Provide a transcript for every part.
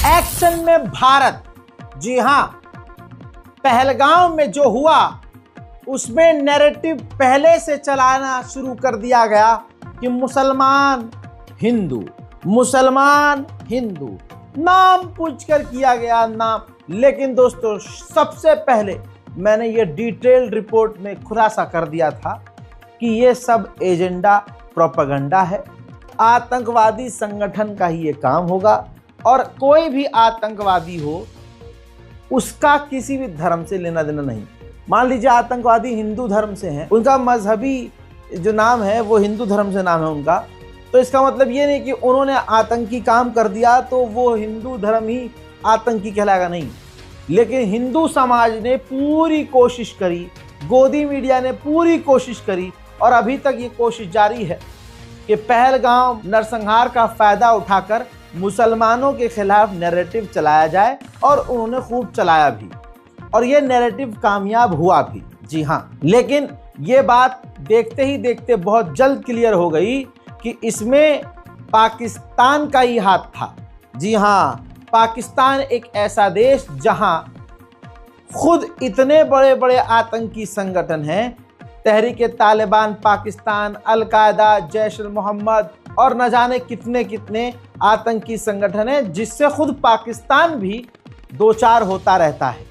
Action में भारत। जी हां, पहलगाम में जो हुआ उसमें नैरेटिव पहले से चलाना शुरू कर दिया गया कि मुसलमान हिंदू, मुसलमान हिंदू, नाम पूछकर किया गया नाम। लेकिन दोस्तों, सबसे पहले मैंने ये डिटेल्ड रिपोर्ट में खुलासा कर दिया था कि ये सब एजेंडा प्रोपेगेंडा है, आतंकवादी संगठन का ही ये काम होगा और कोई भी आतंकवादी हो उसका किसी भी धर्म से लेना देना नहीं। मान लीजिए आतंकवादी हिंदू धर्म से हैं, उनका मजहबी जो नाम है वो हिंदू धर्म से नाम है उनका, तो इसका मतलब ये नहीं कि उन्होंने आतंकी काम कर दिया तो वो हिंदू धर्म ही आतंकी कहलाएगा, नहीं। लेकिन हिंदू समाज ने पूरी कोशिश करी, गोदी मीडिया ने पूरी कोशिश करी और अभी तक ये कोशिश जारी है कि पहलगाम नरसंहार का फायदा उठाकर मुसलमानों के खिलाफ नैरेटिव चलाया जाए, और उन्होंने खूब चलाया भी और ये नैरेटिव कामयाब हुआ भी। जी हाँ, लेकिन ये बात देखते ही देखते बहुत जल्द क्लियर हो गई कि इसमें पाकिस्तान का ही हाथ था। जी हाँ, पाकिस्तान एक ऐसा देश जहां खुद इतने बड़े बड़े आतंकी संगठन हैं, तहरीक तालिबान पाकिस्तान, अल-कायदा, जैश-उल-मोहम्मद और न जाने कितने कितने आतंकी संगठन हैं, जिससे खुद पाकिस्तान भी दो चार होता रहता है।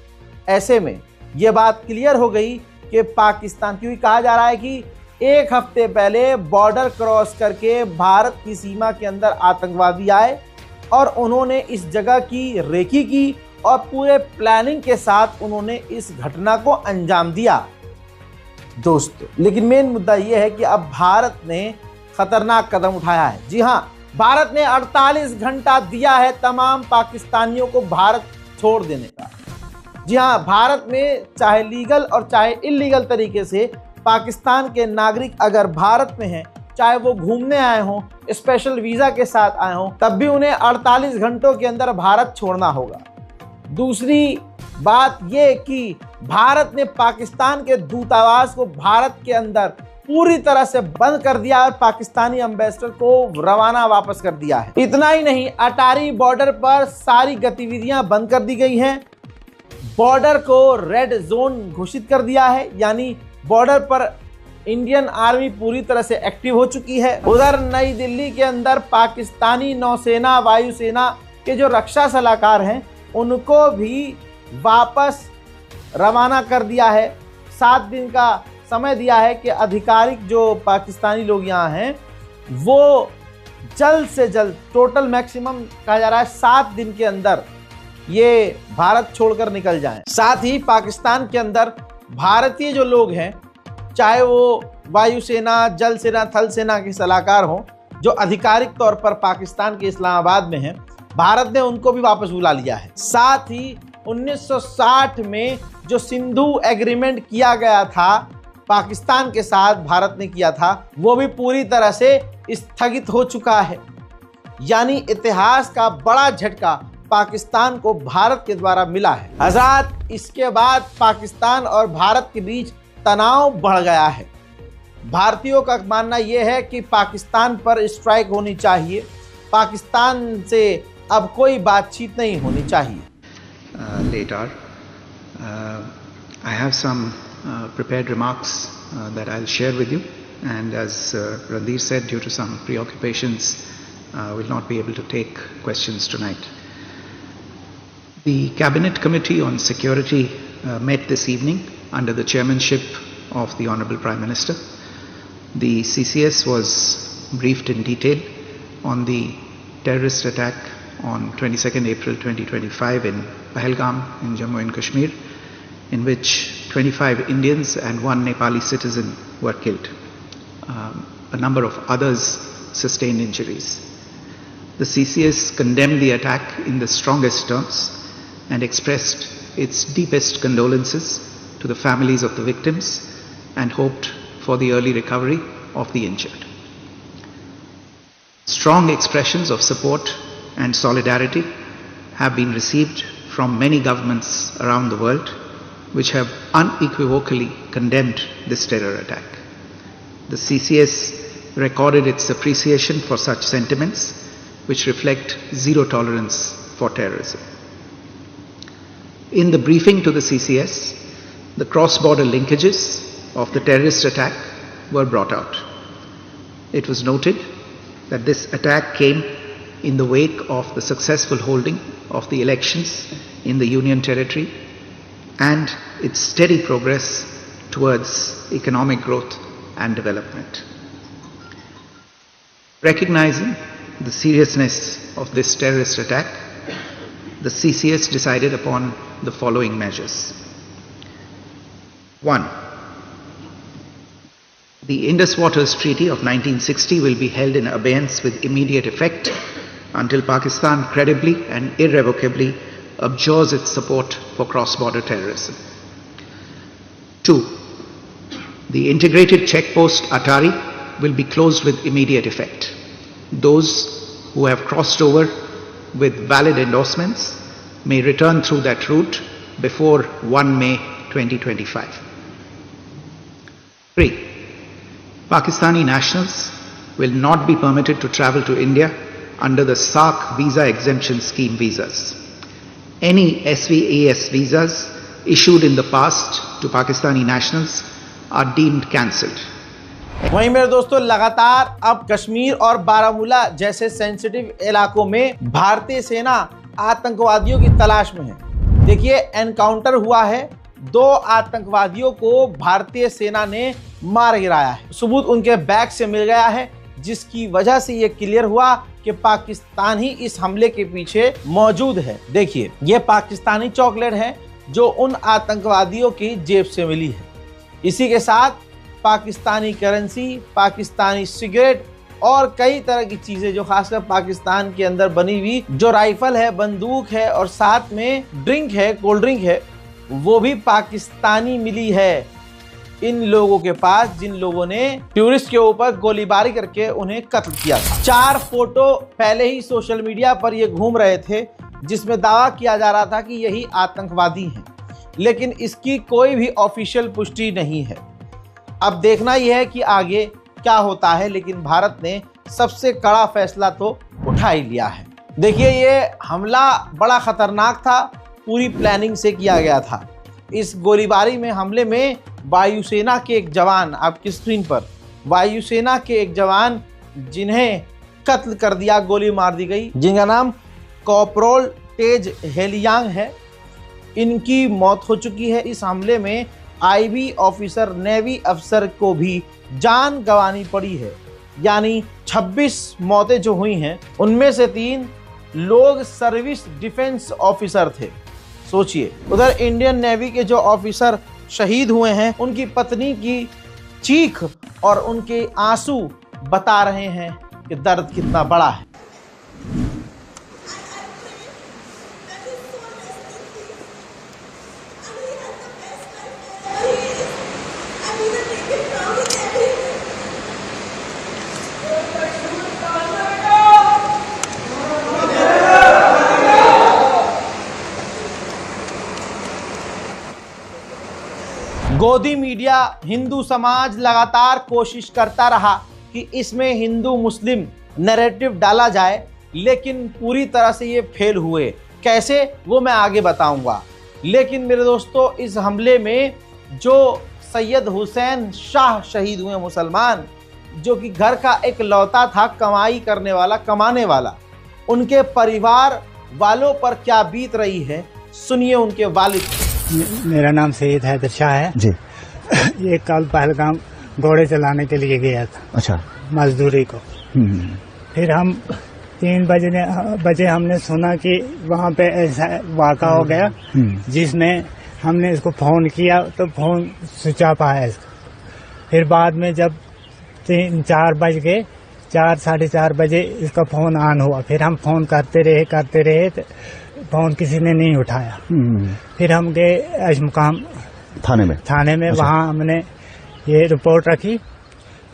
ऐसे में यह बात क्लियर हो गई कि पाकिस्तान, क्योंकि कहा जा रहा है कि एक हफ्ते पहले बॉर्डर क्रॉस करके भारत की सीमा के अंदर आतंकवादी आए और उन्होंने इस जगह की रेकी की और पूरे प्लानिंग के साथ उन्होंने इस घटना को अंजाम दिया दोस्तों। लेकिन मेन मुद्दा यह है कि अब भारत ने खतरनाक कदम उठाया है। जी हाँ, भारत ने 48 घंटा दिया है तमाम पाकिस्तानियों को भारत छोड़ देने का। जी हाँ, भारत में चाहे लीगल और चाहे इल्लीगल तरीके से पाकिस्तान के नागरिक अगर भारत में हैं, चाहे वो घूमने आए हों, स्पेशल वीजा के साथ आए हों, तब भी उन्हें 48 घंटों के अंदर भारत छोड़ना होगा। दूसरी बात ये कि भारत ने पाकिस्तान के दूतावास को भारत के अंदर पूरी तरह से बंद कर दिया और पाकिस्तानी एम्बेसडर को रवाना वापस कर दिया है। इतना ही नहीं, अटारी बॉर्डर पर सारी गतिविधियां बंद कर दी गई हैं। बॉर्डर को रेड जोन घोषित कर दिया है, यानी बॉर्डर पर इंडियन आर्मी पूरी तरह से एक्टिव हो चुकी है। उधर नई दिल्ली के अंदर पाकिस्तानी नौसेना, वायुसेना के जो रक्षा सलाहकार हैं उनको भी वापस रवाना कर दिया है। 7 दिन का समय दिया है कि आधिकारिक जो पाकिस्तानी लोग यहाँ हैं वो जल्द से जल्द, टोटल मैक्सिमम कहा जा रहा है 7 दिन के अंदर ये भारत छोड़कर निकल जाएं। साथ ही पाकिस्तान के अंदर भारतीय जो लोग हैं, चाहे वो वायुसेना, जल सेना, थल सेना के सलाहकार हों, जो आधिकारिक तौर पर पाकिस्तान के इस्लामाबाद में हैं, भारत ने उनको भी वापस बुला लिया है। साथ ही 1960 में जो सिंधु एग्रीमेंट किया गया था पाकिस्तान के साथ, भारत ने किया था, वो भी पूरी तरह से स्थगित हो चुका है। यानी इतिहास का बड़ा झटका पाकिस्तान को भारत के द्वारा मिला है। हज़रात, इसके बाद पाकिस्तान और भारत के बीच तनाव बढ़ गया है। भारतीयों का मानना यह है कि पाकिस्तान पर स्ट्राइक होनी चाहिए, पाकिस्तान से अब कोई बातचीत नहीं होनी चाहिए। Later, I have some prepared remarks that I'll share with you, and as Randir said, due to some preoccupations, we'll not be able to take questions tonight. The Cabinet Committee on Security met this evening under the chairmanship of the Honorable Prime Minister. The CCS was briefed in detail on the terrorist attack on 22nd April 2025 in Pahalgam in Jammu and Kashmir, in which 25 Indians and 1 Nepali citizen were killed. A number of others sustained injuries. The CCS condemned the attack in the strongest terms and expressed its deepest condolences to the families of the victims and hoped for the early recovery of the injured. Strong expressions of support and solidarity have been received from many governments around the world, which have unequivocally condemned this terror attack. The CCS recorded its appreciation for such sentiments, which reflect zero tolerance for terrorism. In the briefing to the CCS, the cross-border linkages of the terrorist attack were brought out. It was noted that this attack came in the wake of the successful holding of the elections in the Union Territory and its steady progress towards economic growth and development. Recognizing the seriousness of this terrorist attack, the CCS decided upon the following measures. 1. The Indus Waters Treaty of 1960 will be held in abeyance with immediate effect until Pakistan credibly and irrevocably abjures its support for cross-border terrorism. 2. The integrated checkpost Atari will be closed with immediate effect. Those who have crossed over with valid endorsements may return through that route before 1 May 2025. 3. Pakistani nationals will not be permitted to travel to India under the SAARC visa exemption scheme visas. Any SVAS visas issued in the past to Pakistani nationals are deemed cancelled. वहीं मेरे दोस्तों लगातार अब कश्मीर और बारामूला जैसे sensitive इलाकों में भारतीय सेना आतंकवादियों की तलाश में है। देखिए एनकाउंटर हुआ है, 2 आतंकवादियों को भारतीय सेना ने मार गिराया है। सबूत उनके बैग से मिल गया है, जिसकी वजह से ये क्लियर हुआ कि पाकिस्तान ही इस हमले के पीछे मौजूद है। देखिए ये पाकिस्तानी चॉकलेट है जो उन आतंकवादियों की जेब से मिली है। इसी के साथ पाकिस्तानी करेंसी, पाकिस्तानी सिगरेट और कई तरह की चीजें जो खासकर पाकिस्तान के अंदर बनी हुई जो राइफल है, बंदूक है और साथ में ड्रिंक है, कोल्ड ड्रिंक है, वो भी पाकिस्तानी मिली है इन लोगों के पास जिन लोगों ने टूरिस्ट के ऊपर गोलीबारी करके उन्हें कत्ल किया था। 4 फोटो पहले ही सोशल मीडिया पर ये घूम रहे थे जिसमें दावा किया जा रहा था कि यही आतंकवादी हैं, लेकिन इसकी कोई भी ऑफिशियल पुष्टि नहीं है। अब देखना यह है कि आगे क्या होता है, लेकिन भारत ने सबसे कड़ा फैसला तो उठा ही लिया है। देखिए ये हमला बड़ा खतरनाक था, पूरी प्लानिंग से किया गया था। इस गोलीबारी में हमले में वायुसेना के एक जवान, आपकी स्क्रीन पर वायुसेना के एक जवान जिन्हें कत्ल कर दिया, गोली मार दी गई, जिनका नाम कॉर्पोरल तेज हेलियांग है, इनकी मौत हो चुकी है। इस हमले में आईबी ऑफिसर, नेवी अफसर को भी जान गंवानी पड़ी है। यानी 26 मौतें जो हुई हैं उनमें से 3 लोग सर्विस डिफेंस ऑफिसर थे। सोचिए, उधर इंडियन नेवी के जो ऑफिसर शहीद हुए हैं उनकी पत्नी की चीख और उनके आंसू बता रहे हैं कि दर्द कितना बड़ा है। गोदी मीडिया, हिंदू समाज लगातार कोशिश करता रहा कि इसमें हिंदू मुस्लिम नैरेटिव डाला जाए, लेकिन पूरी तरह से ये फेल हुए। कैसे, वो मैं आगे बताऊंगा। लेकिन मेरे दोस्तों, इस हमले में जो सैयद हुसैन शाह शहीद हुए मुसलमान, जो कि घर का एक लौता था, कमाई करने वाला, कमाने वाला, उनके परिवार वालों पर क्या बीत रही है, सुनिए उनके वालिद। मेरा नाम सैयद हैदर शाह है जी। ये कल पहलगाम घोड़े चलाने के लिए गया था। अच्छा। मजदूरी को। फिर हम 3 बजे हमने सुना कि वहाँ पे ऐसा वाक़ा हो गया, जिसमें हमने इसको फ़ोन किया तो फ़ोन स्विच ऑफ आया इसका। फिर बाद में जब 3-4 बज गए, 4 साढ़े 4 बजे इसका फ़ोन ऑन हुआ। फिर हम फ़ोन करते रहे फ़ोन किसी ने नहीं उठाया। फिर हम गए अजमुकाम थाने में। अच्छा। वहाँ हमने ये रिपोर्ट रखी।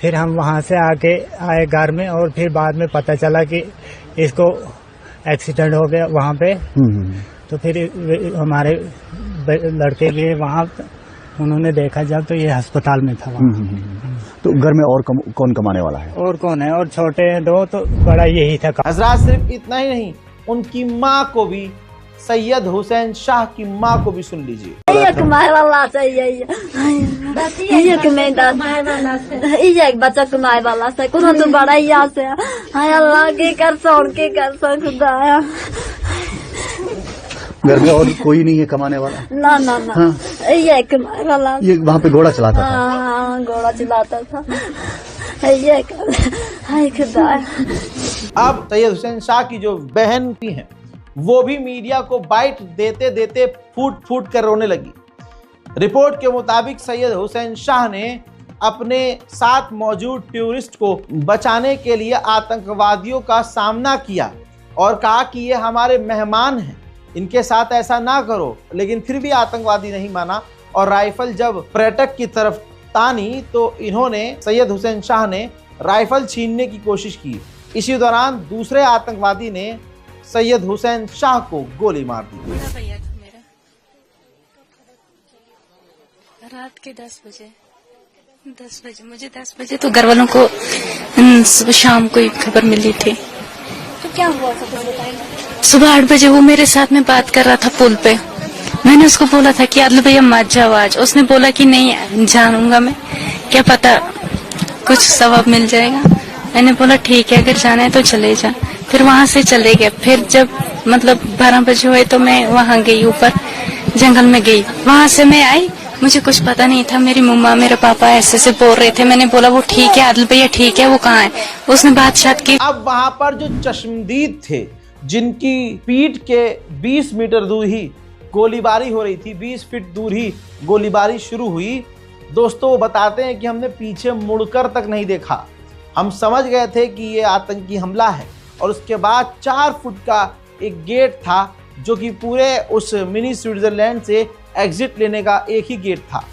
फिर हम वहाँ से आके आए घर में, और फिर बाद में पता चला कि इसको एक्सीडेंट हो गया वहाँ पे। तो फिर हमारे लड़के गए वहाँ, उन्होंने देखा जब तो ये अस्पताल में था वहाँ। तो घर में और कौन कमाने वाला है? और कौन है? और छोटे हैं 2, तो बड़ा यही था। हजरात, सिर्फ इतना ही नहीं, उनकी मां को भी, सैयद हुसैन शाह की मां को भी सुन लीजिए। बच्चा कमाए वाला से कोनो तो बड़ा ही से हाय अल्लाह के कर खुदा घर में और कोई नहीं है कमाने वाला? ना हाँ। ये कमाए वाला, ये वहाँ पे घोड़ा चलाता था? हाँ, घोड़ा चलाता था। ये हाय खुदा। अब सैयद हुसैन शाह की जो बहन भी हैं वो भी मीडिया को बाइट देते देते फूट फूट कर रोने लगी। रिपोर्ट के मुताबिक सैयद हुसैन शाह ने अपने साथ मौजूद टूरिस्ट को बचाने के लिए आतंकवादियों का सामना किया और कहा कि ये हमारे मेहमान हैं, इनके साथ ऐसा ना करो, लेकिन फिर भी आतंकवादी नहीं माना और राइफल जब पर्यटक की तरफ तानी तो इन्होंने, सैयद हुसैन शाह ने राइफल छीनने की कोशिश की। इसी दौरान दूसरे आतंकवादी ने सैयद हुसैन शाह को गोली मार दी। भैया था मेरा, रात के 10 बजे मुझे 10 बजे तो घर वालों को शाम को ही खबर मिली थी। तो क्या हुआ था? सुबह 8 बजे वो मेरे साथ में बात कर रहा था पुल पे। मैंने उसको बोला था कि आदिल भैया मत जाओ आज। उसने बोला कि नहीं जानूंगा मैं, क्या पता कुछ सवाब मिल जाएगा। मैंने बोला ठीक है, अगर जाना है तो चले जा। फिर वहाँ से चले गए। फिर जब मतलब 12 बजे हुए तो मैं वहाँ गई, ऊपर जंगल में गई। वहाँ से मैं आई, मुझे कुछ पता नहीं था। मेरी मम्मा मेरे पापा ऐसे बोल रहे थे। मैंने बोला वो ठीक है आदिल भैया ठीक है, वो कहाँ है? उसने बात की। अब वहाँ पर जो चश्मदीद थे, जिनकी पीठ के 20 मीटर दूर ही गोलीबारी हो रही थी, 20 फीट दूर ही गोलीबारी शुरू हुई। दोस्तों वो बताते हैं कि हमने पीछे मुड़कर तक नहीं देखा, हम समझ गए थे कि ये आतंकी हमला है। और उसके बाद 4 फुट का एक गेट था जो कि पूरे उस मिनी स्विट्जरलैंड से एग्जिट लेने का एक ही गेट था।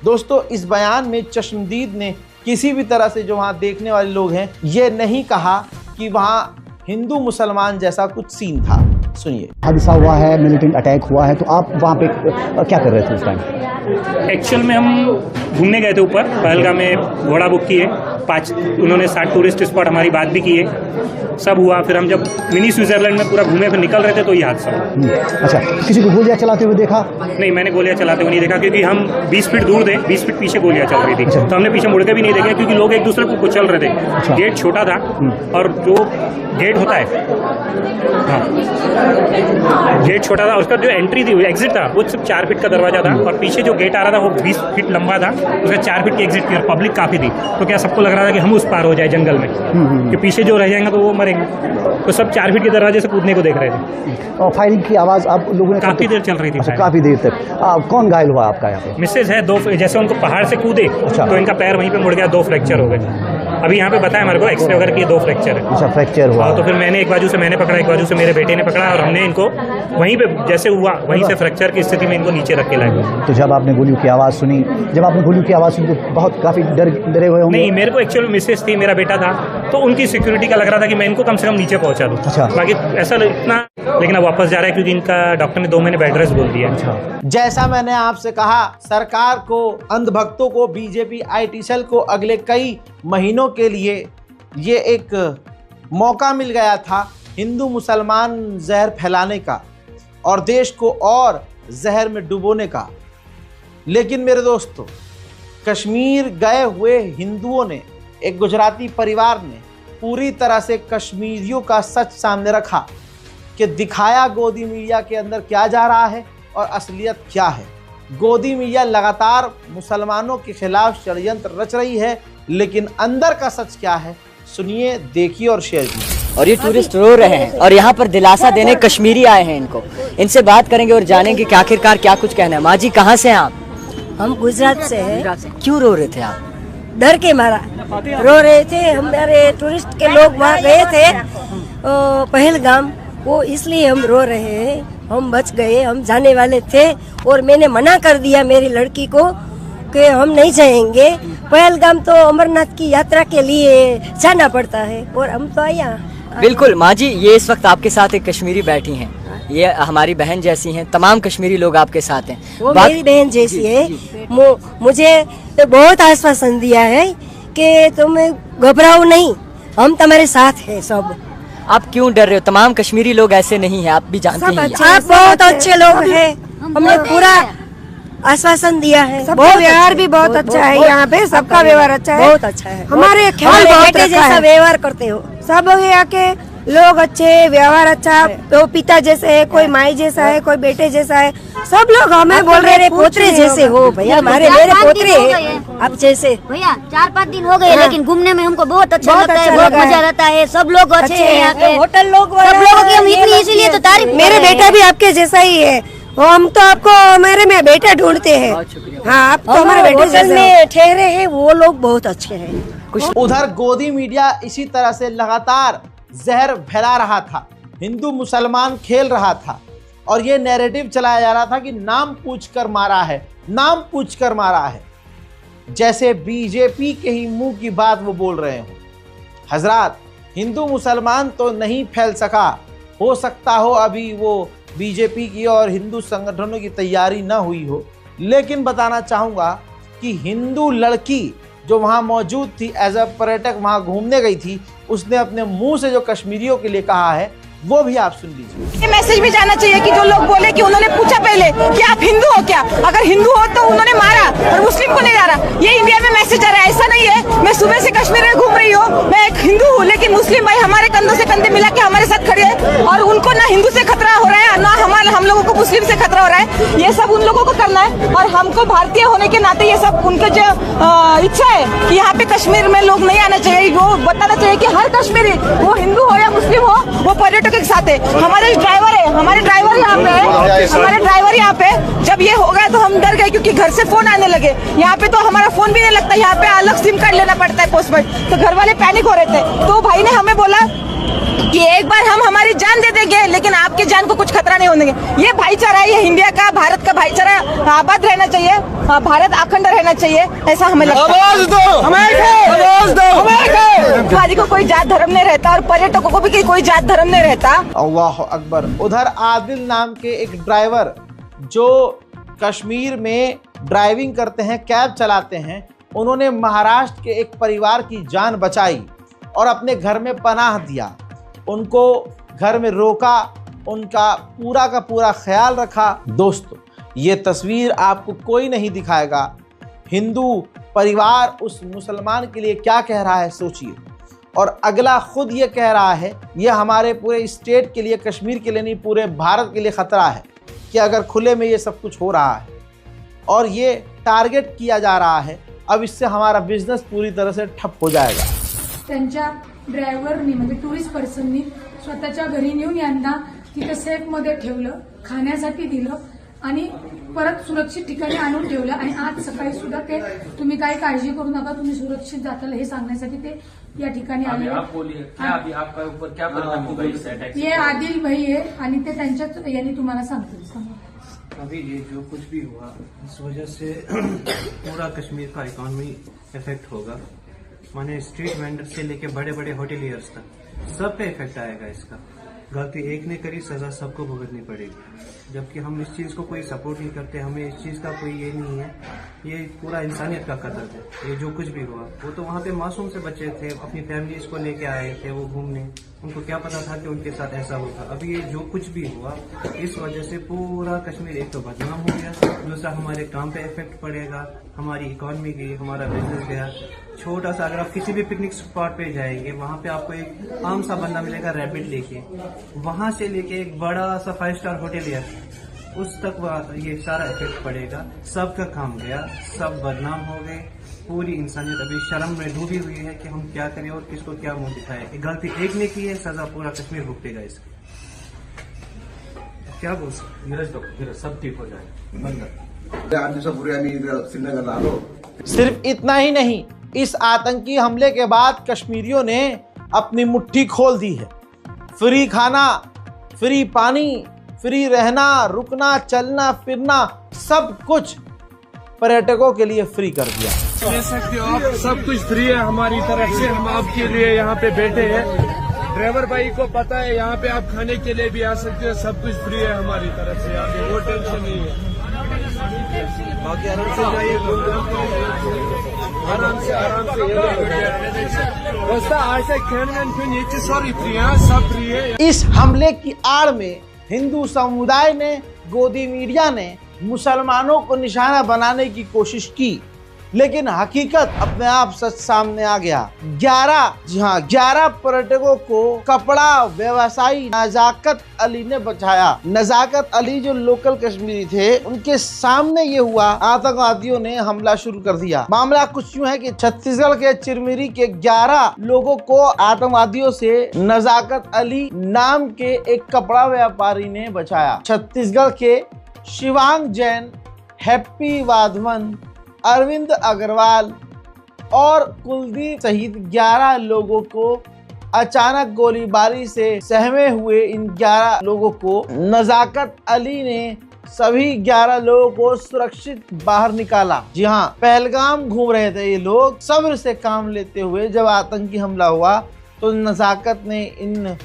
दोस्तों इस बयान में चश्मदीद ने किसी भी तरह से, जो वहाँ देखने वाले लोग हैं, ये नहीं कहा कि वहाँ हिंदू मुसलमान जैसा कुछ सीन था। सुनिए। हादसा हुआ है, मिलिटेंट अटैक हुआ है, तो आप वहाँ पे क्या कर रहे थे उस टाइम? एक्चुअल में हम घूमने गए थे ऊपर पहलगाम में, घोड़ा बुक किए 5, उन्होंने 7 टूरिस्ट स्पॉट हमारी बात भी की है, सब हुआ। फिर हम जब मिनी स्विट्जरलैंड में पूरा घूमे फिर निकल रहे थे तो ये हादसा हुआ। अच्छा, किसी को गोलियां चलाते हुए देखा? नहीं, मैंने गोलियां चलाते हुए नहीं देखा, क्योंकि हम 20 फीट दूर थे, 20 फीट पीछे गोलियां चल रही थी। अच्छा। तो हमने पीछे मुड़ के भी नहीं देखा, क्योंकि लोग एक दूसरे को चल रहे थे। अच्छा। गेट छोटा था और जो गेट होता है, हाँ गेट छोटा था, उसका जो एंट्री थी, एग्जिट था, वो सिर्फ 4 फीट का दरवाजा था और पीछे जो गेट आ रहा था वो 20 फीट लंबा था, उसका 4 फीट की एग्जिट थी और पब्लिक काफी थी। तो क्या सबको लग रहा था कि हम उस पार हो जाए जंगल में, कि पीछे जो रह जाएंगे तो वो मरेंगे। तो सब 4 फीट के दरवाजे से कूदने को देख रहे थे। और फायरिंग की आवाज आप लोगों ने काफी देर चल रही थी। अच्छा, काफी देर तक। कौन घायल हुआ आपका यहाँ पे? मिसेज है, 2 जैसे उनको पहाड़ से कूदे। अच्छा। तो इनका पैर वहीं पे मुड़ गया, 2 फ्रैक्चर हो गए। अभी यहाँ पे बताया हमारे को, एक्सरे वगैरह की 2 फ्रैक्चर है। अच्छा, फ्रैक्चर हुआ। तो फिर मैंने एक बाजू से मैंने पकड़ा, एक बाजू से मेरे बेटे ने पकड़ा और हमने इनको वहीं पे जैसे हुआ वहीं से फ्रैक्चर की स्थिति में इनको नीचे रख के लाए। तो जब आपने गोलियों की आवाज सुनी, तो बहुत काफी डरे हुए होंगे? नहीं, मेरे को एक्चुअल मिसेज थी, मेरा बेटा था, तो उनकी सिक्योरिटी का लग रहा था कि मैं इनको कम से कम नीचे पहुंचा दूं। अच्छा। बाकी ऐसा इतना, लेकिन अब वापस जा रहा है क्योंकि इनका डॉक्टर ने 2 महीने बेड रेस्ट बोल दिया। अच्छा। जैसा मैंने आपसे कहा, सरकार को, अंधभक्तों को, बीजेपी IT सेल को अगले कई महीनों के लिए ये एक मौका मिल गया था हिंदू मुसलमान जहर फैलाने का और देश को और जहर में डुबोने का। लेकिन मेरे दोस्तों, कश्मीर गए हुए हिंदुओं ने, एक गुजराती परिवार ने पूरी तरह से कश्मीरियों का सच सामने रखा कि दिखाया गोदी मीडिया के अंदर क्या जा रहा है और असलियत क्या है। गोदी मीडिया लगातार मुसलमानों के खिलाफ षड्यंत्र रच रही है, लेकिन अंदर का सच क्या है, सुनिए, देखिए और शेयर कीजिए। और ये टूरिस्ट रो रहे हैं और यहाँ पर दिलासा देने कश्मीरी आए हैं। इनसे बात करेंगे और जानेंगे कि आखिरकार क्या कुछ कहना है। माँ जी, कहाँ से हैं आप? हम गुजरात से हैं। क्यों रो रहे थे आप? डर के मारा रो रहे थे। हमारे टूरिस्ट के लोग वहाँ गए थे पहलगाम, वो इसलिए हम रो रहे हैं। हम बच गए, हम जाने वाले थे और मैंने मना कर दिया मेरी लड़की को कि हम नहीं जाएंगे पहलगाम, तो अमरनाथ की यात्रा के लिए जाना पड़ता है और हम तो आया। बिल्कुल माँ जी, ये इस वक्त आपके साथ एक कश्मीरी बैठी हैं, ये हमारी बहन जैसी हैं, तमाम कश्मीरी लोग आपके साथ हैं। वो मेरी बहन जैसी है। मुझे तो बहुत आश्वासन दिया है कि तुम घबराओ नहीं, हम तुम्हारे साथ हैं सब। आप क्यों डर रहे हो? तमाम कश्मीरी लोग ऐसे नहीं है, आप भी जानते हैं। आप बहुत अच्छे लोग हैं, हमने पूरा आश्वासन दिया है। बहुत व्यवहार भी बहुत अच्छा है यहाँ पे, सबका व्यवहार अच्छा है, बहुत अच्छा है। हमारे ख्याल बेटे जैसा व्यवहार करते हो, सब यहाँ के लोग अच्छे, व्यवहार अच्छा, तो पिता जैसे है, कोई माई जैसा है, कोई बेटे जैसा है, सब लोग हमें बोल रहे पोतरे जैसे हो भैया, हमारे मेरे पोतरे हैं आप जैसे। भैया 4-5 दिन हो गए, लेकिन घूमने में हमको बहुत अच्छा लगता है, बहुत मजा रहता है, सब लोग अच्छे हैं यहाँ के, होटल लोग सब लोगों की हम इतनी इसीलिए तो तारीफ। मेरे बेटा भी आपके जैसा ही है, हम तो आपको मेरे में बेटा ढूंढते हैं। हाँ, आप तो हमारे बेटे जैसे में ठहरे हैं, वो लोग बहुत अच्छे हैं। उधर गोदी मीडिया इसी तरह से लगातार जहर फैला रहा था, हिंदू मुसलमान खेल रहा था और ये नैरेटिव चलाया जा रहा था कि नाम पूछकर मारा है, नाम पूछकर मारा है, जैसे बीजेपी के ही मुंह की बात वो बोल रहे हो। हजरात, हिंदू मुसलमान तो नहीं फैल सका, हो सकता हो अभी वो बीजेपी की और हिंदू संगठनों की तैयारी ना हुई हो, लेकिन बताना चाहूँगा कि हिंदू लड़की जो वहाँ मौजूद थी, एज अ पर्यटक वहाँ घूमने गई थी, उसने अपने मुंह से जो कश्मीरियों के लिए कहा है वो भी आप सुन लीजिए। ये मैसेज भी जाना चाहिए कि जो लोग बोले कि उन्होंने पूछा पहले कि आप हिंदू हो क्या, अगर हिंदू हो तो उन्होंने मारा और मुस्लिम को नहीं मारा, ये इंडिया में मैसेज आ रहा है। ऐसा नहीं है, मैं सुबह से कश्मीर में घूम रही हूँ, मैं एक हिंदू हूँ, लेकिन मुस्लिम भाई हमारे कंधों से कंधे मिला के हमारे साथ खड़े हैं और उनको ना हिंदू से खतरा हो रहा है, ना हम लोगों को मुस्लिम से खतरा हो रहा है। ये सब उन लोगों को करना है और हमको भारतीय होने के नाते ये सब उनका जो इच्छा है कि यहाँ पे कश्मीर में लोग नहीं आना चाहिए, वो बताना चाहिए कि हर कश्मीरी, वो हिंदू हो या मुस्लिम हो, वो पर्यटकों के साथ है। हमारे ड्राइवर है, हमारे ड्राइवर यहाँ पे है, हमारे ड्राइवर यहाँ पे। जब ये हो गया तो हम डर गए क्योंकि घर से फोन आने लगे। यहाँ पे तो हमारा फोन भी नहीं लगता, यहाँ पे अलग सिम कार्ड लेना पड़ता है पोस्टपेड, तो घर वाले पैनिक हो रहे थे। तो भाई ने हमें बोला कि एक बार हम हमारी जान दे देंगे, लेकिन आपकी जान को कुछ खतरा नहीं होने देंगे। ये भाईचारा है, ये इंडिया का, भारत का भाईचारा आबाद रहना चाहिए, भारत अखंड रहना चाहिए, ऐसा हमें लगता है। खाली को कोई जात धर्म नहीं रहता और पर्यटकों को भी कोई जात धर्म नहीं रहता। अल्लाह अकबर। उधर आदिल नाम के एक ड्राइवर जो कश्मीर में ड्राइविंग करते हैं, कैब चलाते हैं, उन्होंने महाराष्ट्र के एक परिवार की जान बचाई और अपने घर में पनाह दिया, उनको घर में रोका, उनका पूरा का पूरा ख्याल रखा। दोस्तों, ये तस्वीर आपको कोई नहीं दिखाएगा। हिंदू परिवार उस मुसलमान के लिए क्या कह रहा है सोचिए, और अगला खुद ये कह रहा है, ये हमारे पूरे स्टेट के लिए, कश्मीर के लिए नहीं, पूरे भारत के लिए ख़तरा है कि अगर खुले में ये सब कुछ हो रहा है और ये टारगेट किया जा रहा है, अब इससे हमारा बिझनेस पूरी तरह से ठप हो जाएगा। त्यांच्या ड्रायव्हरनी म्हणजे टुरिस्ट पर्सननी स्वतःच्या घरी नेऊन यांना तिथे सेफमध्ये ठेवलं, खाण्यासाठी दिलं आणि परत सुरक्षित ठिकाणी आणून ठेवलं आणि आज सकाळी सुद्धा ते तुम्ही काही काळजी करू नका, तुम्ही सुरक्षित जाताल हे सांगण्यासाठी ते या ठिकाणी आले। ये आदिल भाई है आणि ते त्यांच्याच यांनी तुम्हाला सांगतील। अभी ये जो कुछ भी हुआ, इस वजह से पूरा कश्मीर का इकॉनमी इफेक्ट होगा, माने स्ट्रीट वेंडर से लेके बड़े बड़े होटलियर्स तक सब पे इफेक्ट आएगा। इसका गलती एक ने करी, सजा सबको भुगतनी पड़ेगी। जबकि हम इस चीज को कोई सपोर्ट नहीं करते, हमें इस चीज का कोई ये नहीं है, ये पूरा इंसानियत का कत्ल है। ये जो कुछ भी हुआ, वो तो वहाँ पे मासूम से बच्चे थे, अपनी फैमिलीज को लेके आए थे वो घूमने, उनको क्या पता था कि उनके साथ ऐसा होगा। अभी ये जो कुछ भी हुआ, इस वजह से पूरा कश्मीर एक तो बदनाम हो गया, दूसरा हमारे काम पे इफेक्ट पड़ेगा, हमारी इकॉनमी गई, हमारा बिजनेस गया। छोटा सा अगर आप किसी भी पिकनिक स्पॉट पे जाएंगे, वहाँ पे आपको एक आम सा बंदा मिलेगा रैपिड लेके, वहाँ से लेके एक बड़ा सा 5 स्टार होटल है, उस तक ये सारा इफेक्ट पड़ेगा। सबका काम गया, सब बदनाम हो गए, पूरी इंसानियत अभी शर्म में डूबी हुई है कि हम क्या करें और किसको क्या मुंह दिखाए। गलती एक ने की है, सजा पूरा कश्मीर भुगतेगा इसकी। क्या बोल सकते, सब ठीक हो जाए। 8 दिवसापूर्वी आम्ही श्रीनगरला आलो। सिर्फ इतना ही नहीं, इस आतंकी हमले के बाद कश्मीरियों ने अपनी मुट्ठी खोल दी है। फ्री खाना, फ्री पानी, फ्री रहना, रुकना, चलना फिरना, सब कुछ पर्यटकों के लिए फ्री कर दिया। ले सकते हो आप, सब कुछ फ्री है हमारी तरफ से, हम आपके लिए यहाँ पे बैठे हैं। ड्राइवर भाई को पता है यहाँ पे आप खाने के लिए भी आ सकते हो, सब कुछ फ्री है हमारी तरफ से, यहाँ पे वो टेंशन नहीं है। बाकी आराम से जाइए, आराम से इस हमले की आड़ में हिंदू समुदाय ने, गोदी मीडिया ने मुसलमानों को निशाना बनाने की कोशिश की, लेकिन हकीकत अपने आप सच सामने आ गया। 11 पर्यटकों को कपड़ा व्यवसायी नजाकत अली ने बचाया। नजाकत अली जो लोकल कश्मीरी थे, उनके सामने ये हुआ, आतंकवादियों ने हमला शुरू कर दिया। मामला कुछ यूं है कि छत्तीसगढ़ के चिरमिरी के 11 लोगों को आतंकवादियों से नजाकत अली नाम के एक कपड़ा व्यापारी ने बचाया। छत्तीसगढ़ के शिवांग जैन, हैप्पी वाधवन, अरविंद अग्रवाल और कुलदीप सहित 11 लोगों को अचानक गोलीबारी से सहमे हुए इन 11 लोगों को नजाकत अली ने सभी 11 लोगों को सुरक्षित बाहर निकाला। जी हाँ, पहलगाम घूम रहे थे ये लोग सब्र से काम लेते हुए। जब आतंकी हमला हुआ तो नजाकत ने इन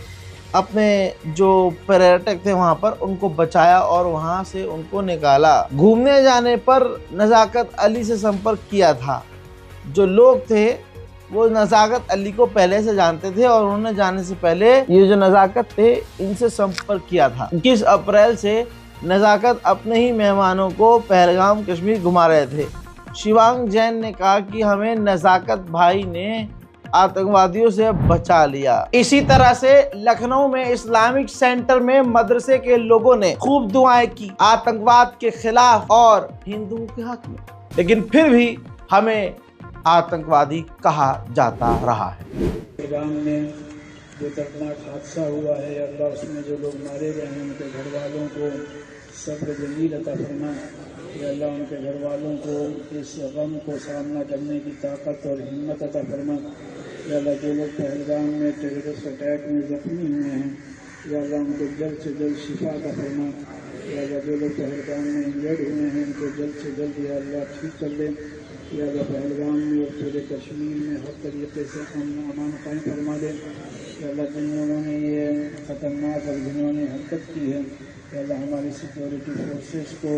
अपने जो पर्यटक थे वहां पर उनको बचाया और वहां से उनको निकाला। घूमने जाने पर नजाकत अली से संपर्क किया था। जो लोग थे वो नजाकत अली को पहले से जानते थे और उन्होंने जाने से पहले ये जो नजाकत थे इनसे संपर्क किया था। 21 अप्रैल से नजाकत अपने ही मेहमानों को पहलगाम कश्मीर घुमा रहे थे। शिवांग जैन ने कहा कि हमें नजाकत भाई ने आतंकवादियों से बचा लिया। इसी तरह से लखनऊ में इस्लामिक सेंटर में मदरसे के लोगों ने खूब दुआएं की आतंकवाद के खिलाफ और हिंदुओं के हक में, लेकिन फिर भी हमें आतंकवादी कहा जाता रहा है। पहलगाम में जो दर्दनाक हादसा हुआ है, अल्लाह उसमें जो लोग मारे गए हैं उनके घर वालों को सब्र जमील अता फरमा। या अल्लाह उनके घर वालों को इस गम को सामना करने की ताकत और हिम्मत अता फरमा। या अल्लाह जो लोग पहलगाम में टेररिस्ट अटैक में जख्मी हुए हैं, या अल्लाह उनको जल्द से जल्द शिफा अता फरमा। या अल्लाह जो लोग पहलगाम में इंजर्ड हुए हैं उनको जल्द से जल्द या अल्लाह ठीक कर दे। या अल्लाह पहलगाम में और पूरे कश्मीर में हर तरीके से अमान कायम फरमा दे। या अल्लाह जिन्होंने ये ख़तरनाक और जिन्होंने हरकत की है, या अल्लाह हमारी सिक्योरिटी फोर्सेस को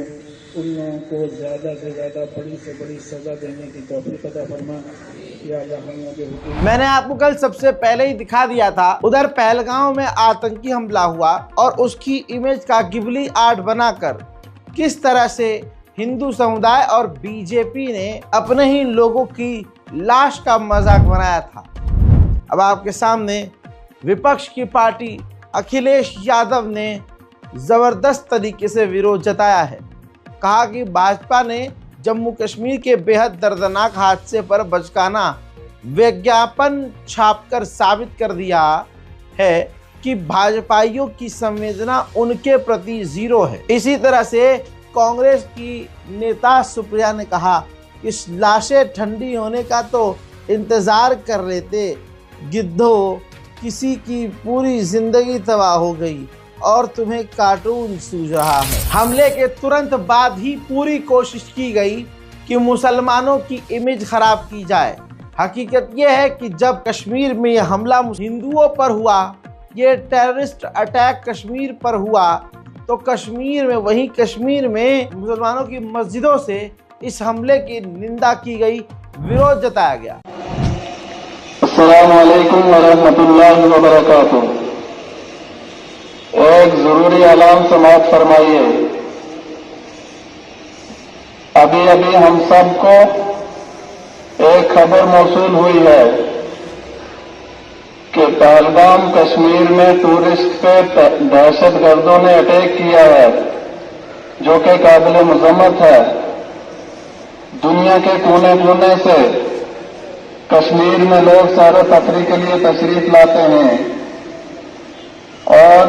उन लोगों को ज़्यादा से ज़्यादा बड़ी से बड़ी सज़ा देने की तौफीक अता फरमा। या अल्लाह हम लोगों के मैंने आपको कल सबसे पहले ही दिखा दिया था, उधर पहलगाम में आतंकी हमला हुआ और उसकी इमेज का गिबली आर्ट बनाकर किस तरह से हिंदू समुदाय और बीजेपी ने अपने ही लोगों की लाश का मजाक बनाया था। अब आपके सामने विपक्ष की पार्टी अखिलेश यादव ने जबरदस्त तरीके से विरोध जताया है। कहा कि भाजपा ने जम्मू कश्मीर के बेहद दर्दनाक हादसे पर बचकाना विज्ञापन छापकर साबित कर दिया है कि भाजपाइयों की संवेदना उनके प्रति जीरो है। इसी तरह से कांग्रेस की नेता सुप्रिया ने कहा कि लाशें ठंडी होने का तो इंतजार कर लेते, गिद्धों किसी की पूरी जिंदगी तबाह हो गई और तुम्हें कार्टून सूझ रहा है। हमले के तुरंत बाद ही पूरी कोशिश की गई कि मुसलमानों की इमेज खराब की जाए। हकीकत यह है कि जब कश्मीर में यह हमला हिंदुओं पर हुआ, ये टेररिस्ट अटैक कश्मीर पर हुआ, तो कश्मीर में मुसलमानों की मस्जिदों से इस हमले की निंदा की गई, विरोध जताया गया। अस्सलाम वालेकुम वरहमतुल्लाहि वबरकातुहू। एक जरूरी ऐलान समाअत फरमाइए। अभी अभी हम सबको एक खबर मौसूल हुई है कि पहलगाम कश्मीर में टूरिस्ट पे दहशतगर्दों ने अटैक किया है, जो कि काबिल मजम्मत है। दुनिया के कोने कोने से कश्मीर में लोग सारे तफरीह के लिए तशरीफ लाते हैं और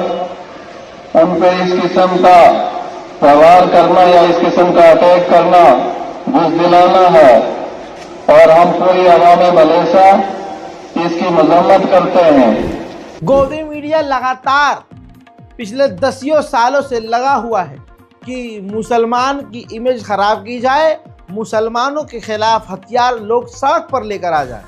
उन पे इस किस्म का प्रहार करना या इस किस्म का अटैक करना बुज़दिलाना है और हम पूरी अवाम मलेशिया इसकी मजम्मत करते हैं। गोदी मीडिया लगातार पिछले 10 सालों से लगा हुआ है कि मुसलमान की इमेज खराब की जाए, मुसलमानों के खिलाफ हथियार लोग सड़क पर लेकर आ जाए।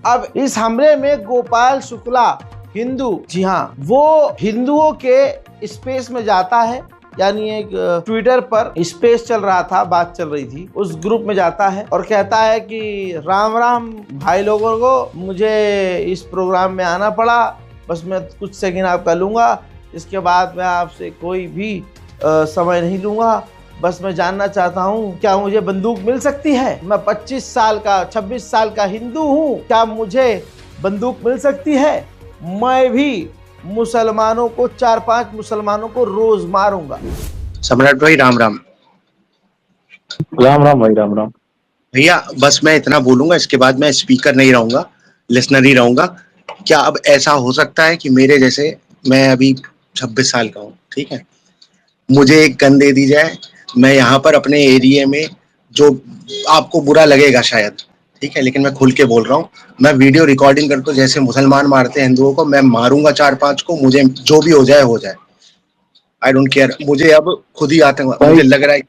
अब इस हमले में गोपाल शुक्ला हिंदू, जी हाँ, वो हिंदुओं के स्पेस में जाता है यानी एक ट्विटर पर स्पेस चल रहा था, बात चल रही थी, उस ग्रुप में जाता है और कहता है कि राम राम भाई लोगों को, मुझे इस प्रोग्राम में आना पड़ा, बस मैं कुछ सेकंड आपका लूँगा, इसके बाद मैं आपसे कोई भी समय नहीं लूँगा, बस मैं जानना चाहता हूँ क्या मुझे बंदूक मिल सकती है? मैं 25 साल का 26 साल का हिंदू हूँ, क्या मुझे बंदूक मिल सकती है? मैं भी मुसलमानों को 4-5 मुसलमानों को रोज मारूंगा। सम्राट भाई राम राम। राम राम भाई राम राम। भैया बस मैं इतना बोलूंगा, इसके बाद मैं स्पीकर नहीं रहूंगा, लिसनर ही रहूंगा। क्या अब ऐसा हो सकता है कि मेरे जैसे, मैं अभी 26 साल का हूँ, ठीक है, मुझे एक गन दे दी जाए, मैं यहाँ पर अपने एरिया में, जो आपको बुरा लगेगा शायद, ठीक है, लेकिन मैं खुल के बोल रहा हूँ, मैं वीडियो रिकॉर्डिंग करता हूँ, जैसे मुसलमान मारते हैं हिंदुओं को, मैं मारूंगा 4-5 को, मुझे जो भी हो जाए, आई डोंट केयर। मुझे अब खुद ही आतंकवाद, मुझे लग रहा है।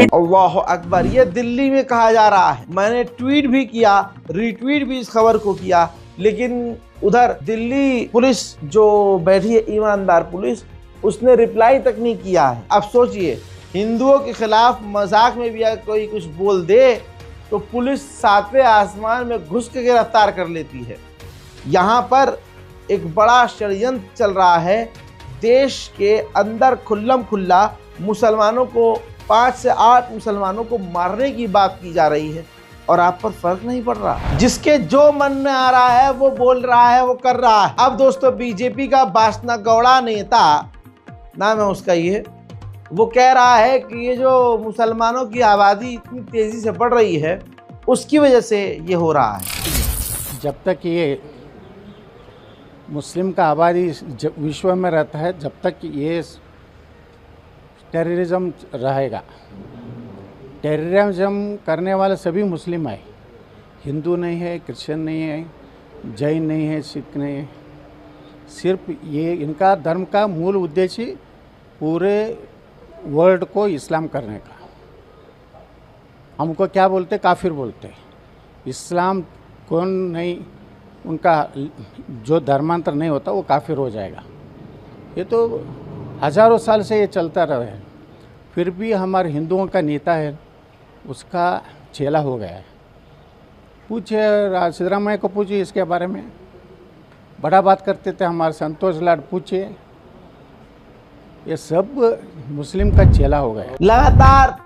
अल्लाह अकबर, ये दिल्ली में कहा जा रहा है। मैंने ट्वीट भी किया, रीट्वीट भी इस खबर को किया, लेकिन उधर दिल्ली पुलिस जो बैठी है, ईमानदार पुलिस, उसने रिप्लाई तक नहीं किया है। अब सोचिए, हिंदुओं के खिलाफ मजाक में भी अगर कोई कुछ बोल दे तो पुलिस 7वें आसमान में घुस के गिरफ्तार कर लेती है। यहाँ पर एक बड़ा षड्यंत्र चल रहा है। देश के अंदर खुल्लम खुल्ला मुसलमानों को, 5 से 8 मुसलमानों को मारने की बात की जा रही है और आप पर फर्क नहीं पड़ रहा। जिसके जो मन में आ रहा है वो बोल रहा है, वो कर रहा है। अब दोस्तों, बीजेपी का बासना गौड़ा नेता, नाम है उसका, ये वो कह रहा है कि ये जो मुसलमानों की आबादी इतनी तेज़ी से बढ़ रही है, उसकी वजह से ये हो रहा है। जब तक ये मुस्लिम का आबादी विश्व में रहता है, जब तक ये टेररिज्म रहेगा। टेररिज्म करने वाले सभी मुस्लिम है, हिंदू नहीं है, क्रिश्चियन नहीं है, जैन नहीं है, सिख नहीं है। सिर्फ ये इनका धर्म का मूल उद्देश्य पूरे वर्ल्ड को इस्लाम करने का। हमको क्या बोलते, काफिर बोलते। इस्लाम कौन नहीं, उनका जो धर्मांतर नहीं होता वो काफिर हो जाएगा। ये तो हज़ारों साल से ये चलता रहा है, फिर भी हमारे हिंदुओं का नेता है, उसका चेला हो गया है। पूछे सिद्धरामैया को, पूछिए इसके बारे में, बड़ा बात करते थे हमारे संतोष लाड, पूछिए, ये सब मुस्लिम का चेला हो गया। लगातार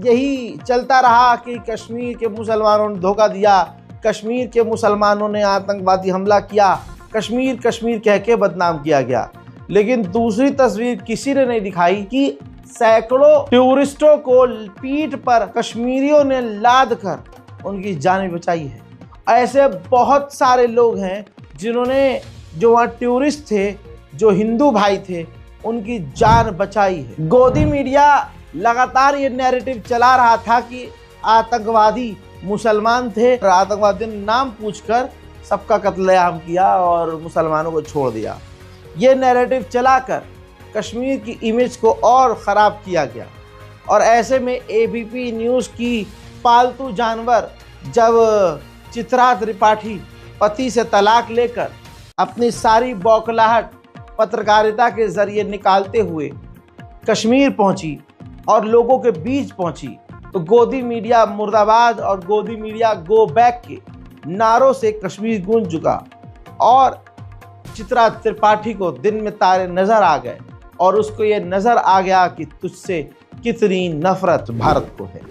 यही चलता रहा कि कश्मीर के मुसलमानों ने धोखा दिया, कश्मीर के मुसलमानों ने आतंकवादी हमला किया, कश्मीर कश्मीर कह के बदनाम किया गया। लेकिन दूसरी तस्वीर किसी ने नहीं दिखाई कि सैकड़ों टूरिस्टों को पीठ पर कश्मीरियों ने लाद कर उनकी जान बचाई है। ऐसे बहुत सारे लोग हैं जिन्होंने, जो वहाँ टूरिस्ट थे, जो हिंदू भाई थे, उनकी जान बचाई है। गोदी मीडिया लगातार ये नैरेटिव चला रहा था कि आतंकवादी मुसलमान थे, आतंकवादियों ने नाम पूछकर सबका कत्लेआम किया और मुसलमानों को छोड़ दिया। ये नैरेटिव चलाकर कश्मीर की इमेज को और ख़राब किया गया। और ऐसे में एबीपी न्यूज़ की पालतू जानवर, जब चित्रा त्रिपाठी पति से तलाक लेकर अपनी सारी बौखलाहट पत्रकारिता के जरिए निकालते हुए कश्मीर पहुंची और लोगों के बीच पहुंची, तो गोदी मीडिया मुर्दाबाद और गोदी मीडिया गो बैक के नारों से कश्मीर गूंज चुका और चित्रा त्रिपाठी को दिन में तारे नजर आ गए और उसको ये नजर आ गया कि तुझसे कितनी नफरत भारत को है।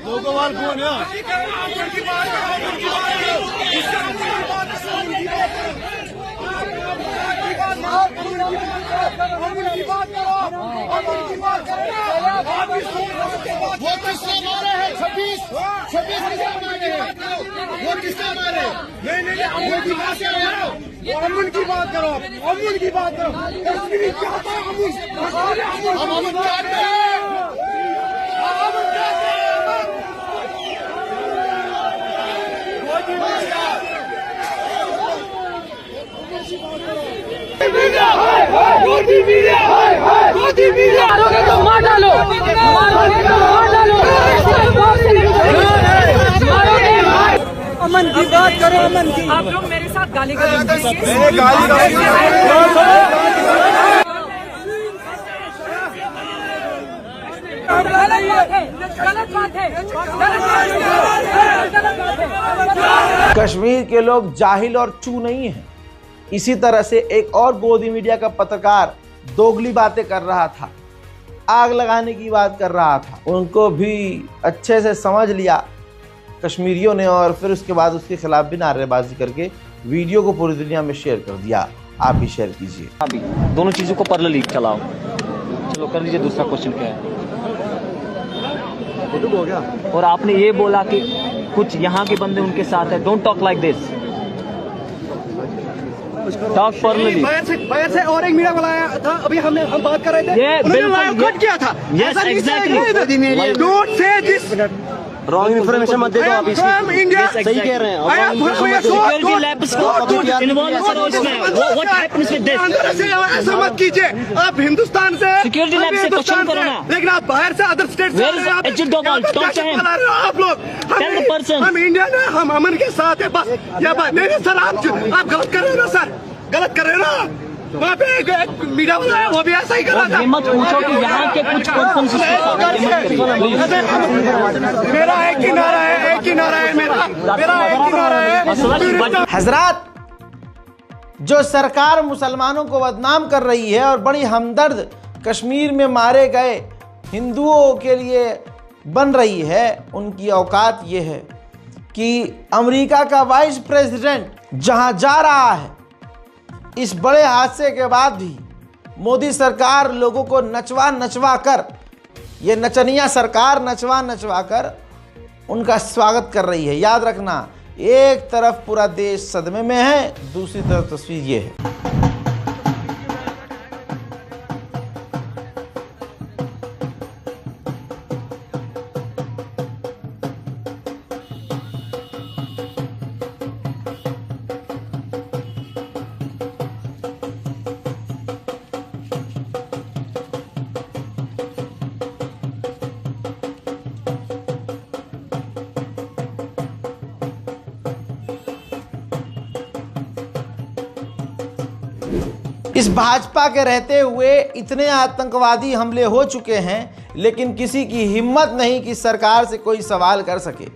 लोगोवाल कौन है? वो किसने मारे हैं? 26 किसने मारे हैं? वो किसने मारे? नहीं अमन की बात करो, अमन की बात करो, अमन की बात करो। कश्मीरी चाहता है हम अमन चाहते हैं, अमन चाहते हैं। मोदी मीडिया, मोदी मीडिया, मारोगे तो मार डालो, मारोगे तो मार डालो, अमन की बात करो, अमन की। आप लोग मेरे साथ गाली कश्मीर के लोग जाहिल और चू नहीं हैं। इसी तरह से एक और गोदी मीडिया का पत्रकार दोगली बातें कर रहा था, आग लगाने की बात कर रहा था। उनको भी अच्छे से समझ लिया कश्मीरियों ने और फिर उसके बाद उसके खिलाफ भी नारेबाजी करके वीडियो को पूरी दुनिया में शेयर कर दिया। आप भी शेयर कीजिए। अभी दोनों चीजों को पैरेलली चलाओ। चलो कर लीजिए। दूसरा क्वेश्चन क्या है? हो गया। और आपने ये बोला कि कुछ यहाँ के बंदे उनके साथ है। Don't talk like this, talk parallelly. बाहर से और एक मीडिया बुलाया था, अभी हम बात कर रहे थे, ये बिल्कुल कट किया था। Yes exactly. Don't say this, wrong information मत दे दो आप इसमें। इंडिया सही कह रहे हैं। सिक्योरिटी लैब्स को इन्वॉल्व करो इसमें। What happens with this? ऐसा मत कीजिए। आप हिंदुस्तान से सिक्योरिटी लैब से क्वेश्चन करो ना। लेकिन आप बाहर से अदर स्टेट से आप लोग। Tell the person. हम इंडिया में, हम अमन के साथ है बस। या बात नहीं सर, आप गलत कर रहे हो ना सर, गलत कर रहे हो ना। वहाँ पे एक मीडिया वाला है, वो भी ऐसा ही कर रहा था। मत पूछो कि यहाँ के कुछ पर्सन मेरा एक ही नारा है, एक ही नारा है मेरा एक ही नारा है। हजरात, जो सरकार मुसलमानों को बदनाम कर रही है और बड़ी हमदर्द कश्मीर में मारे गए हिंदुओं के लिए बन रही है, उनकी औकात ये है कि अमेरिका का वाइस प्रेसिडेंट जहां जा रहा है, इस बड़े हादसे के बाद भी मोदी सरकार लोगों को नचवा नचवा कर, ये नचनिया सरकार नचवा नचवा कर उनका स्वागत कर रही है। याद रखना, एक तरफ पूरा देश सदमे में है, दूसरी तरफ तस्वीर ये है। इस भाजपा के रहते हुए इतने आतंकवादी हमले हो चुके हैं, लेकिन किसी की हिम्मत नहीं कि सरकार से कोई सवाल कर सके।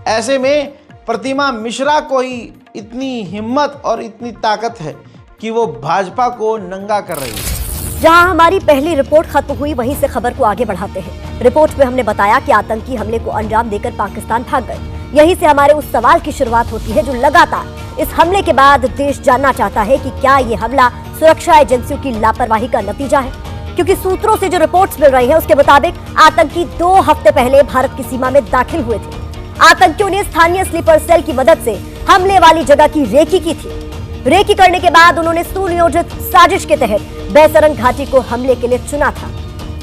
ऐसे में प्रतिमा मिश्रा को ही इतनी हिम्मत और इतनी ताकत है कि वो भाजपा को नंगा कर रही है। जहां हमारी पहली रिपोर्ट खत्म हुई, वहीं से खबर को आगे बढ़ाते हैं। रिपोर्ट में हमने बताया कि आतंकी हमले को अंजाम देकर पाकिस्तान भाग गए। यहीं से हमारे उस सवाल की शुरुआत होती है जो लगातार इस हमले के बाद देश जानना चाहता है कि क्या ये हमला सुरक्षा एजेंसियों की लापरवाही का नतीजा है, क्योंकि सूत्रों से जो रिपोर्ट्स मिल रही हैं उसके मुताबिक आतंकी 2 हफ्ते पहले भारत की सीमा में दाखिल हुए थे। आतंकियों ने स्थानीय स्लीपर सेल की मदद से हमले वाली जगह की रेकी की थी। रेकी करने के बाद उन्होंने सुनियोजित साजिश के तहत बैसरन घाटी को हमले के लिए चुना था।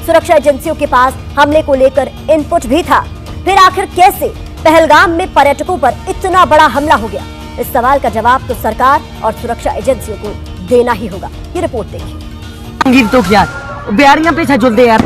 सुरक्षा एजेंसियों के पास हमले को लेकर इनपुट भी था। फिर आखिर कैसे पहलगाम में पर्यटकों पर इतना बड़ा हमला हो गया? इस सवाल का जवाब तो सरकार और सुरक्षा एजेंसियों को देना ही होगा। ये रिपोर्ट देखिए। तो क्या बिहारियां पे जुलदे यार,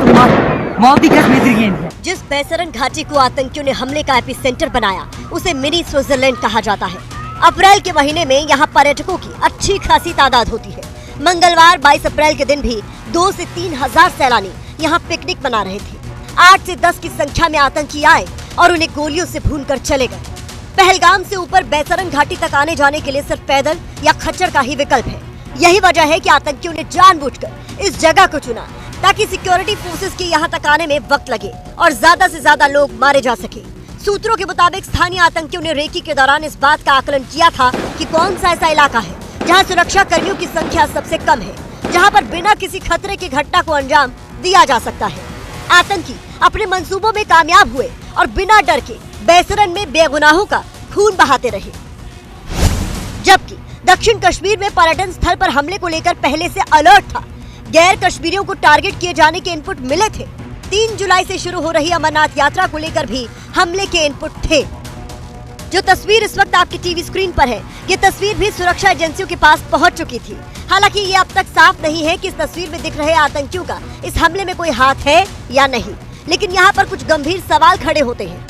मौत ही कश्मीर। जिस बैसरन घाटी को आतंकियों ने हमले का एपिसेंटर बनाया, उसे मिनी स्विट्जरलैंड कहा जाता है। अप्रैल के महीने में यहाँ पर्यटकों की अच्छी खासी तादाद होती है। मंगलवार 22 अप्रैल के दिन भी 2 से 3 हजार सैलानी यहाँ पिकनिक मना रहे थे। 8 से 10 की संख्या में आतंकी आए और उन्हें गोलियों से भूनकर चले गए। पहलगाम से ऊपर बैसरन घाटी तक आने जाने के लिए सिर्फ पैदल या खच्चर का ही विकल्प है। यही वजह है कि आतंकियों ने जानबूझकर इस जगह को चुना ताकि सिक्योरिटी फोर्सेस के यहाँ तक आने में वक्त लगे और ज्यादा से ज्यादा लोग मारे जा सके। सूत्रों के मुताबिक स्थानीय आतंकियों ने रेकी के दौरान इस बात का आकलन किया था कि कौन सा ऐसा इलाका है जहाँ सुरक्षा कर्मियों की संख्या सबसे कम है, जहाँ पर बिना किसी खतरे की घटना को अंजाम दिया जा सकता है। आतंकी अपने मंसूबों में कामयाब हुए और बिना डर के बैसरन में बेगुनाहों का खून बहाते रहे। जबकि दक्षिण कश्मीर में पर्यटन स्थल पर हमले को लेकर पहले से अलर्ट था। गैर कश्मीरियों को टारगेट किए जाने के इनपुट मिले थे। 3 जुलाई से शुरू हो रही अमरनाथ यात्रा को लेकर भी हमले के इनपुट थे। जो तस्वीर इस वक्त आपकी टीवी स्क्रीन पर है, ये तस्वीर भी सुरक्षा एजेंसियों के पास पहुंच चुकी थी। हालांकि ये अब तक साफ नहीं है कि इस तस्वीर में दिख रहे आतंकियों का इस हमले में कोई हाथ है या नहीं, लेकिन यहाँ पर कुछ गंभीर सवाल खड़े होते हैं।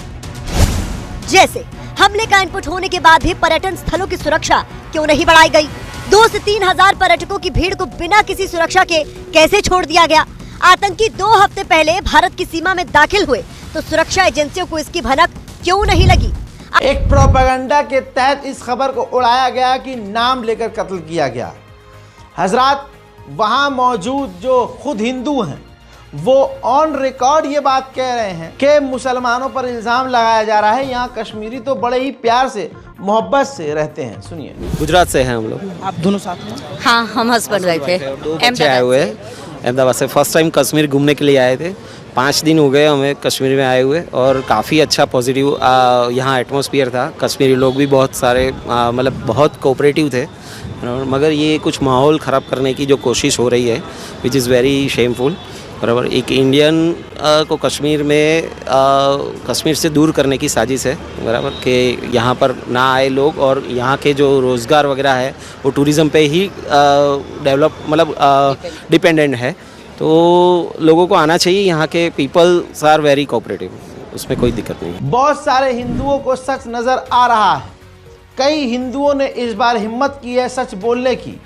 जैसे हमले का इनपुट होने के बाद भी पर्यटन स्थलों की सुरक्षा क्यों नहीं बढ़ाई गई? 2 से 3 हजार पर्यटकों की भीड़ को बिना किसी सुरक्षा के कैसे छोड़ दिया गया? आतंकी 2 हफ्ते पहले भारत की सीमा में दाखिल हुए तो सुरक्षा एजेंसियों को इसकी भनक क्यों नहीं लगी? एक प्रोपेगेंडा के तहत इस खबर को उड़ाया गया कि नाम लेकर कत्ल किया गया। हजरात, वहां मौजूद जो खुद हिंदू हैं वो ऑन रिकॉर्ड ये बात कह रहे हैं कि मुसलमानों पर इल्जाम लगाया जा रहा है। यहाँ कश्मीरी तो बड़े ही प्यार से मोहब्बत से रहते हैं। सुनिए। गुजरात से हैं हम लोग। आप दोनों साथ में? हाँ, हम हस्बैंड वाइफ है। 2 बच्चे आए हुए हैं अहमदाबाद से। फर्स्ट टाइम कश्मीर घूमने के लिए आए थे। 5 दिन हो गए हमें कश्मीर में आए हुए और काफ़ी अच्छा पॉजिटिव यहाँ एटमॉस्फेयर था। कश्मीरी लोग भी बहुत सारे मतलब बहुत कोऑपरेटिव थे, मगर ये कुछ माहौल ख़राब करने की जो कोशिश हो रही है विच इज़ वेरी शेमफुल। बराबर, एक इंडियन को कश्मीर में कश्मीर से दूर करने की साजिश है। बराबर कि यहाँ पर ना आए लोग और यहाँ के जो रोज़गार वगैरह है वो टूरिज़्म पे ही डेवलप मतलब डिपेंडेंट है। तो लोगों को आना चाहिए। यहाँ के पीपल्स आर वेरी कोऑपरेटिव, उसमें कोई दिक्कत नहीं। बहुत सारे हिंदुओं को सच नज़र आ रहा है। कई हिंदुओं ने इस बार हिम्मत की है सच बोलने की।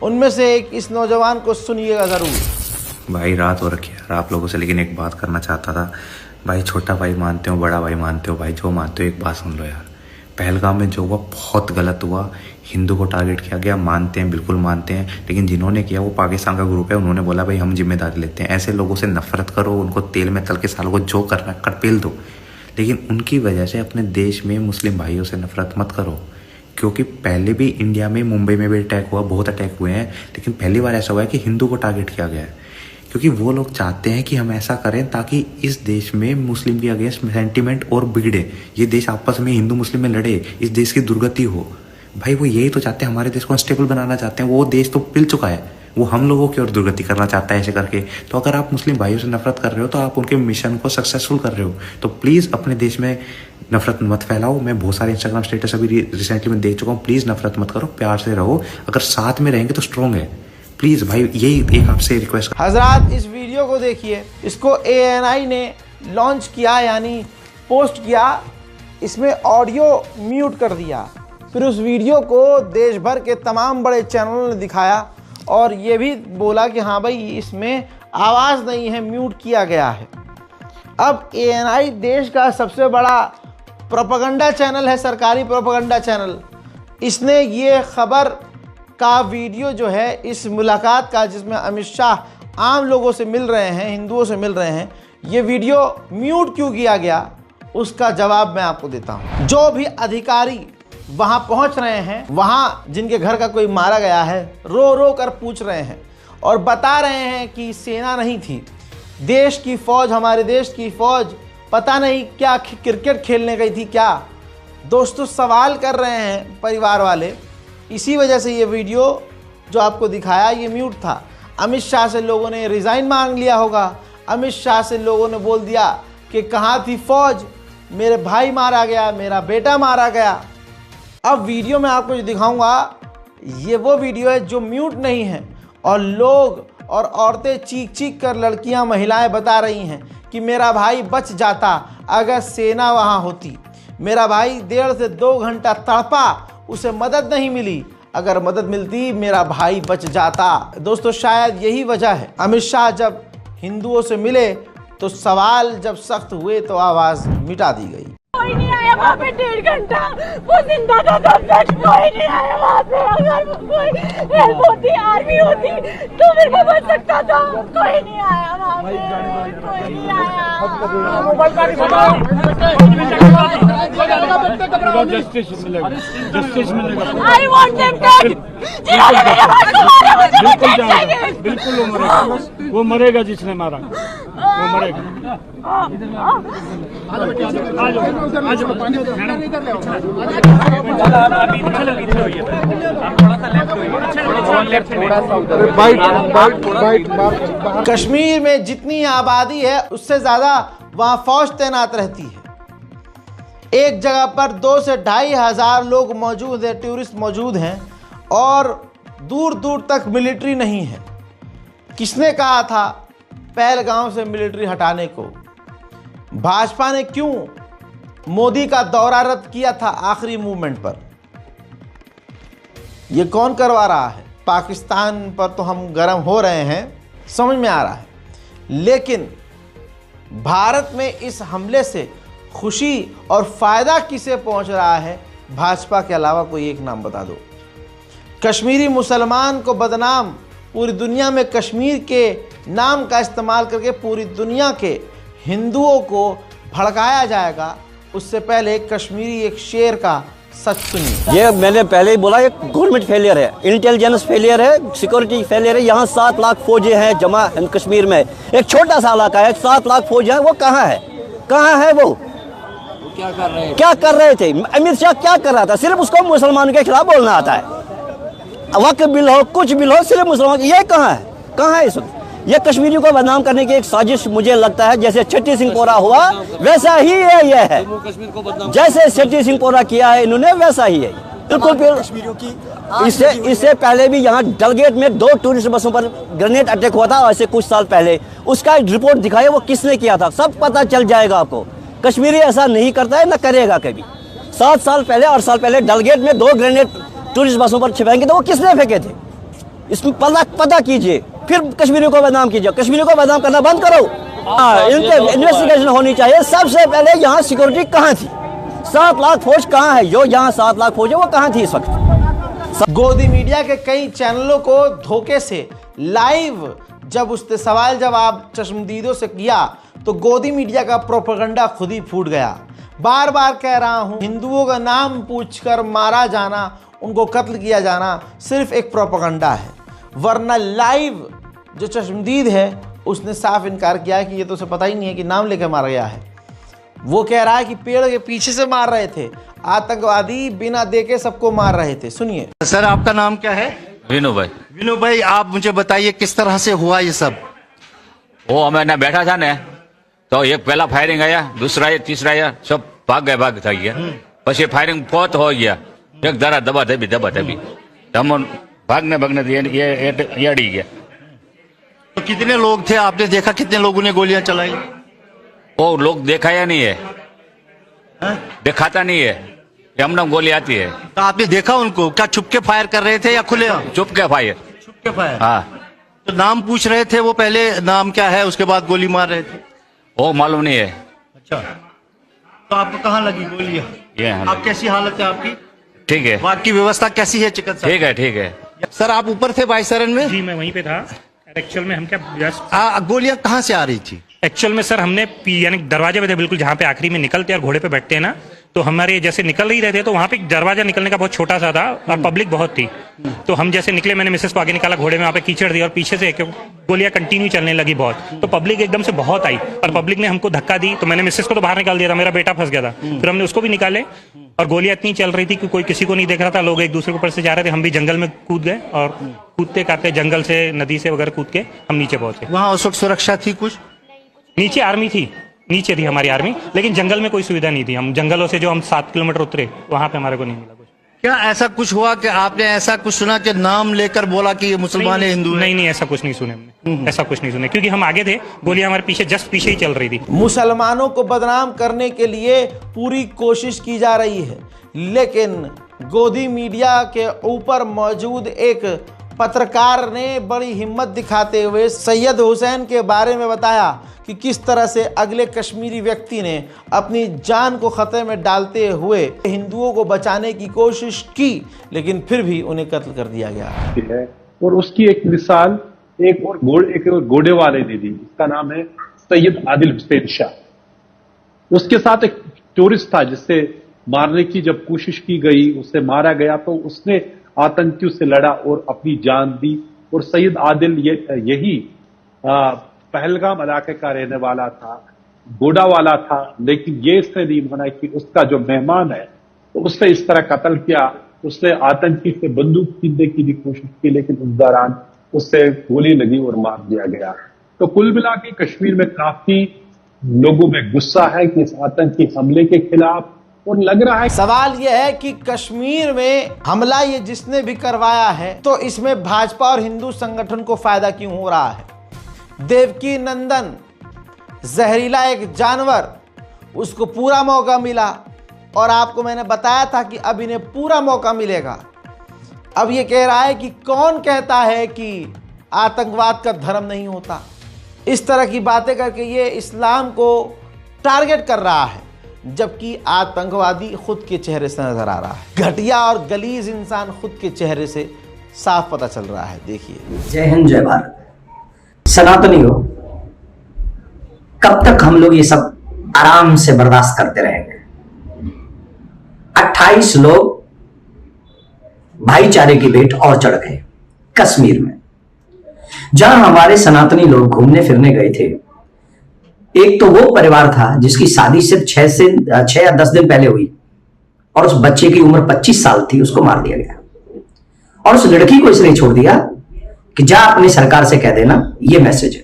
उनमें से एक इस नौजवान को सुनिएगा ज़रूर। भाई रात हो रखी है आप लोगों से, लेकिन एक बात करना चाहता था भाई। छोटा भाई मानते हो, बड़ा भाई मानते हो, भाई जो मानते हो एक बात सुन लो यार। पहलगाम में जो हुआ बहुत गलत हुआ। हिंदू को टारगेट किया गया, मानते हैं, बिल्कुल मानते हैं, लेकिन जिन्होंने किया वो पाकिस्तान का ग्रुप है। उन्होंने बोला भाई हम जिम्मेदारी लेते हैं। ऐसे लोगों से नफरत करो, उनको तेल में तल के सालों को जो करना कर पेल दो, लेकिन उनकी वजह से अपने देश में मुस्लिम भाइयों से नफरत मत करो। क्योंकि पहले भी इंडिया में, मुंबई में भी अटैक हुआ, बहुत अटैक हुए हैं, लेकिन पहली बार ऐसा हुआ है कि हिंदू को टारगेट किया गया है। क्योंकि वो लोग चाहते हैं कि हम ऐसा करें ताकि इस देश में मुस्लिम के अगेंस्ट सेंटिमेंट और बिगड़े, ये देश आपस में हिंदू मुस्लिम में लड़े, इस देश की दुर्गति हो। भाई वो यही तो चाहते हैं, हमारे देश को अनस्टेबल बनाना चाहते हैं। वो देश तो पिल चुका है, वो हम लोगों की ओर दुर्गति करना चाहता है ऐसे करके। तो अगर आप मुस्लिम भाइयों से नफरत कर रहे हो तो आप उनके मिशन को सक्सेसफुल कर रहे हो। तो प्लीज़ अपने देश में नफरत मत फैलाओ। मैं बहुत सारे इंस्टाग्राम स्टेटस अभी रिसेंटली में देख चुका हूँ। प्लीज़ नफरत मत करो, प्यार से रहो। अगर साथ में रहेंगे तो स्ट्रॉन्ग है। प्लीज़ भाई, यही एक आपसे रिक्वेस्ट। हजरात, इस वीडियो को देखिए। इसको ANI ने लॉन्च किया, यानी पोस्ट किया। इसमें ऑडियो म्यूट कर दिया। फिर उस वीडियो को देश भर के तमाम बड़े चैनलों ने दिखाया और ये भी बोला कि हाँ भाई इसमें आवाज़ नहीं है, म्यूट किया गया है। अब ANI देश का सबसे बड़ा प्रोपेगेंडा चैनल है, सरकारी प्रोपेगेंडा चैनल। इसने ये खबर का वीडियो जो है इस मुलाकात का, जिसमें अमित शाह आम लोगों से मिल रहे हैं, हिंदुओं से मिल रहे हैं, ये वीडियो म्यूट क्यों किया गया उसका जवाब मैं आपको देता हूँ। जो भी अधिकारी वहाँ पहुँच रहे हैं, वहाँ जिनके घर का कोई मारा गया है, रो रो कर पूछ रहे हैं और बता रहे हैं कि सेना नहीं थी, देश की फ़ौज, हमारे देश की फ़ौज पता नहीं क्या क्रिकेट खेलने गई थी क्या। दोस्तों, सवाल कर रहे हैं परिवार वाले। इसी वजह से ये वीडियो जो आपको दिखाया ये म्यूट था। अमित शाह से लोगों ने रिज़ाइन मांग लिया होगा। अमित शाह से लोगों ने बोल दिया कि कहाँ थी फ़ौज, मेरे भाई मारा गया, मेरा बेटा मारा गया। अब वीडियो में आपको जो दिखाऊंगा ये वो वीडियो है जो म्यूट नहीं है और लोग और औरतें चीख चीख कर, लड़कियां, महिलाएं बता रही हैं कि मेरा भाई बच जाता अगर सेना वहाँ होती। मेरा भाई 1.5 से 2 घंटा तड़पा, उसे मदद नहीं मिली, अगर मदद मिलती मेरा भाई बच जाता। दोस्तों, शायद यही वजह है अमित शाह जब हिंदुओं से मिले तो सवाल जब सख्त हुए तो आवाज़ मिटा दी गई। कोई नहीं आया वहाँ पे 1.5 घंटा, वो जिंदा था तब तक कोई नहीं आया वहाँ पे। अगर कोई हेल्प होती, आर्मी होती तो मेरे को बच सकता था। कोई नहीं आया वहाँ पे, कोई नहीं आया। जस्टिस मिलेगा, जस्टिस मिलेगा। I want them dead. जिन्होंने मेरे भाई को मारा मुझे बचाना चाहिए। बिल्कुल वो मरेगा, वो मरेगा जिसने मारा, वो मरेगा। कश्मीर में जितनी आबादी है उससे ज़्यादा वहाँ फौज तैनात रहती है। एक जगह पर 2 से 2,500 लोग मौजूद हैं, टूरिस्ट मौजूद हैं, और दूर दूर तक मिलिट्री नहीं है। किसने कहा था पहलगाम से मिलिट्री हटाने को? भाजपा ने क्यों मोदी का दौरा रद्द किया था आखिरी मूवमेंट पर? ये कौन करवा रहा है? पाकिस्तान पर तो हम गर्म हो रहे हैं, समझ में आ रहा है, लेकिन भारत में इस हमले से खुशी और फायदा किसे पहुंच रहा है? भाजपा के अलावा कोई एक नाम बता दो। कश्मीरी मुसलमान को बदनाम, पूरी दुनिया में कश्मीर के नाम का इस्तेमाल करके पूरी दुनिया के हिंदुओं को भड़काया जाएगा, उससे पहले कश्मीरी एक शेर का सच सुनिए। ये मैंने पहले ही बोला, ये गवर्नमेंट फेलियर है, इंटेलिजेंस फेलियर है, सिक्योरिटी फेलियर है। यहाँ 7 लाख फौजी हैं जमा कश्मीर में, एक छोटा सा इलाका है, 7 लाख फौजी हैं, वो कहाँ है? कहाँ है वो? क्या कर रहे थे? अमित शाह क्या कर रहा था? सिर्फ उसको मुसलमानों के खिलाफ बोलना आता है। वक्त बिल हो, कुछ बिल हो, सिर्फ मुसलमान। ये कहाँ है? कहाँ है इस वक्त? ये कश्मीरियों को बदनाम करने की एक साजिश मुझे लगता है, जैसे छठी सिंहपोरा हुआ वैसा ही है। ये है जैसे छठी सिंहपोरा किया है इन्होंने, वैसा ही है बिल्कुल। इससे पहले भी यहाँ डलगेट में 2 टूरिस्ट बसों पर ग्रेनेड अटैक हुआ था, ऐसे कुछ साल पहले। उसका रिपोर्ट दिखाया, वो किसने किया था, सब पता चल जाएगा आपको। कश्मीरी ऐसा नहीं करता है, न करेगा कभी। 7 साल पहले, 8 साल पहले डलगेट में 2 ग्रेनेड टूरिस्ट बसों पर छिपाएंगे तो वो किसने फेंके थे? इसमें पता कीजिए, फिर कश्मीरियों को बदनाम कीजिए। कश्मीरियों को बदनाम करना बंद करो। इन्वेस्टिगेशन होनी चाहिए। सबसे पहले यहाँ सिक्योरिटी कहाँ थी? 7 लाख फौज कहाँ है? जो यहाँ 7 लाख फौज है वो कहाँ थी इस वक्त? गोदी मीडिया के कई चैनलों को धोखे से लाइव जब उसने सवाल जवाब चश्मदीदों से किया तो गोदी मीडिया का प्रोपेगेंडा खुद ही फूट गया। बार बार कह रहा हूं, हिंदुओं का नाम पूछकर मारा जाना, उनको कत्ल किया जाना सिर्फ एक प्रोपेगेंडा है, वरना लाइव जो चश्मदीद है उसने साफ इनकार किया है कि ये तो उसे पता ही नहीं है कि नाम लेकर मारा गया है। वो कह रहा है कि पेड़ के पीछे से मार रहे थे, आतंकवादी बिना देखे सबको मार रहे थे। सुनिए सर, आपका नाम क्या है? विनू भाई। विनू भाई, आप मुझे बताइए किस तरह से हुआ ये सब? वो मैंने बैठा था ना, तो एक पहला फायरिंग आया, दूसरा आया, तीसरा आया, सब भाग था गया। बस ये फायरिंग बहुत हो गया, एक दरा दबा दबी हम भागने दिए, ये अड़ी गया। तो कितने लोग थे? आपने देखा कितने लोगों ने गोलियां चलाई? वो लोग देखा या नहीं है? दिखाता नहीं है, हमने गोली आती है। तो आपने देखा उनको? क्या छुपके फायर कर रहे थे या खुले? छुपके फायर। छुपके फायर, हाँ। तो नाम पूछ रहे थे वो, पहले नाम क्या है, उसके बाद गोली मार रहे थे? वो मालूम नहीं है। अच्छा, तो आपको कहाँ लगी गोलियां? ये आप कैसी हालत है आपकी? ठीक है। आपकी व्यवस्था कैसी है चिकित्सा? ठीक है। सर, आप ऊपर थे बाईसरन में? जी, मैं वहीं पे था। एक्चुअल में हम क्या गोलियां कहाँ से आ रही थी? एक्चुअल में सर हमने यानी दरवाजे पे थे बिल्कुल, जहाँ पे आखिरी में निकलते हैं और घोड़े पे बैठते हैं ना, तो हमारे जैसे निकल ही रहे थे तो वहाँ पे दरवाजा निकलने का बहुत छोटा सा था और पब्लिक बहुत थी। तो हम जैसे निकले, मैंने मिसेस को आगे निकाला, घोड़े में वहाँ पे कीचड़ दिया और पीछे से गोलियां कंटिन्यू चलने लगी बहुत। तो पब्लिक एकदम से बहुत आई और पब्लिक ने हमको धक्का दी, तो मैंने मिसेस को तो बाहर निकाल दिया था, मेरा बेटा फंस गया था। फिर हमने उसको भी निकाले और गोलियां इतनी चल रही थी कि कोई किसी को नहीं देख रहा था, लोग एक दूसरे के ऊपर से जा रहे थे। हम भी जंगल में कूद गए और कूदते काटते जंगल से, नदी से वगैरह कूद के हम नीचे पहुंचे। वहाँ उस वक्त सुरक्षा थी कुछ? नीचे आर्मी थी, नीचे थी हमारी आर्मी, लेकिन जंगल में कोई सुविधा नहीं थी। हम जंगलों से जो हम 7 किलोमीटर उतरे वहां पे हमारे को नहीं मिला कुछ। क्या ऐसा कुछ हुआ कि आपने ऐसा कुछ सुना कि नाम लेकर बोला कि ये मुसलमान है, हिंदू है? नहीं, ऐसा कुछ नहीं सुने हमने, ऐसा कुछ नहीं सुने, क्योंकि हम आगे थे, गोलियां हमारे पीछे जस्ट पीछे ही चल रही थी। मुसलमानों को बदनाम करने के लिए पूरी कोशिश की जा रही है, लेकिन गोदी मीडिया के ऊपर मौजूद एक पत्रकार ने बड़ी हिम्मत दिखाते हुए सैयद हुसैन के बारे में बताया कि किस तरह से अगले कश्मीरी व्यक्ति ने अपनी जान को खतरे में डालते हुए हिंदुओं को बचाने की कोशिश की, लेकिन फिर भी उन्हें कत्ल कर दिया गया है। और उसकी एक मिसाल एक और घोड़े वाले ने दी, इसका नाम है सैयद आदिल हुसैन शाह। उसके साथ एक टूरिस्ट था जिससे मारने की जब कोशिश की गई, उससे मारा गया, तो उसने आतंकियों से लड़ा और अपनी जान दी। और सैयद आदिल यही पहलगाम इलाके का रहने वाला था, गोडा वाला था, लेकिन ये इसने नहीं माना कि उसका जो मेहमान है तो उसने इस तरह कत्ल किया। उसने आतंकी से बंदूक छीनने की भी कोशिश की, लेकिन उस दौरान उससे गोली लगी और मार दिया गया। तो कुल मिला के कश्मीर में काफी लोगों में गुस्सा है कि इस आतंकी हमले के खिलाफ और लग रहा है। सवाल यह है कि कश्मीर में हमला ये जिसने भी करवाया है तो इसमें भाजपा और हिंदू संगठन को फायदा क्यों हो रहा है? देवकी नंदन जहरीला एक जानवर, उसको पूरा मौका मिला और आपको मैंने बताया था कि अब इन्हें पूरा मौका मिलेगा। अब ये कह रहा है कि कौन कहता है कि आतंकवाद का धर्म नहीं होता। इस तरह की बातें करके ये इस्लाम को टारगेट कर रहा है, जबकि आतंकवादी खुद के चेहरे से नजर आ रहा है। घटिया और गलीज इंसान खुद के चेहरे से साफ पता चल रहा है। देखिए। जय हिंद, जय भारत। सनातनी हो, कब तक हम लोग ये सब आराम से बर्दाश्त करते रहेंगे? 28 लोग भाईचारे की भेंट और चढ़ गए कश्मीर में, जहां हमारे सनातनी लोग घूमने फिरने गए थे। एक तो वो परिवार था जिसकी शादी सिर्फ 6 या 10 दिन पहले हुई और उस बच्चे की उम्र 25 साल थी, उसको मार दिया गया। और उस लड़की को इसलिए छोड़ दिया कि जा अपनी सरकार से कह देना, ये मैसेज है।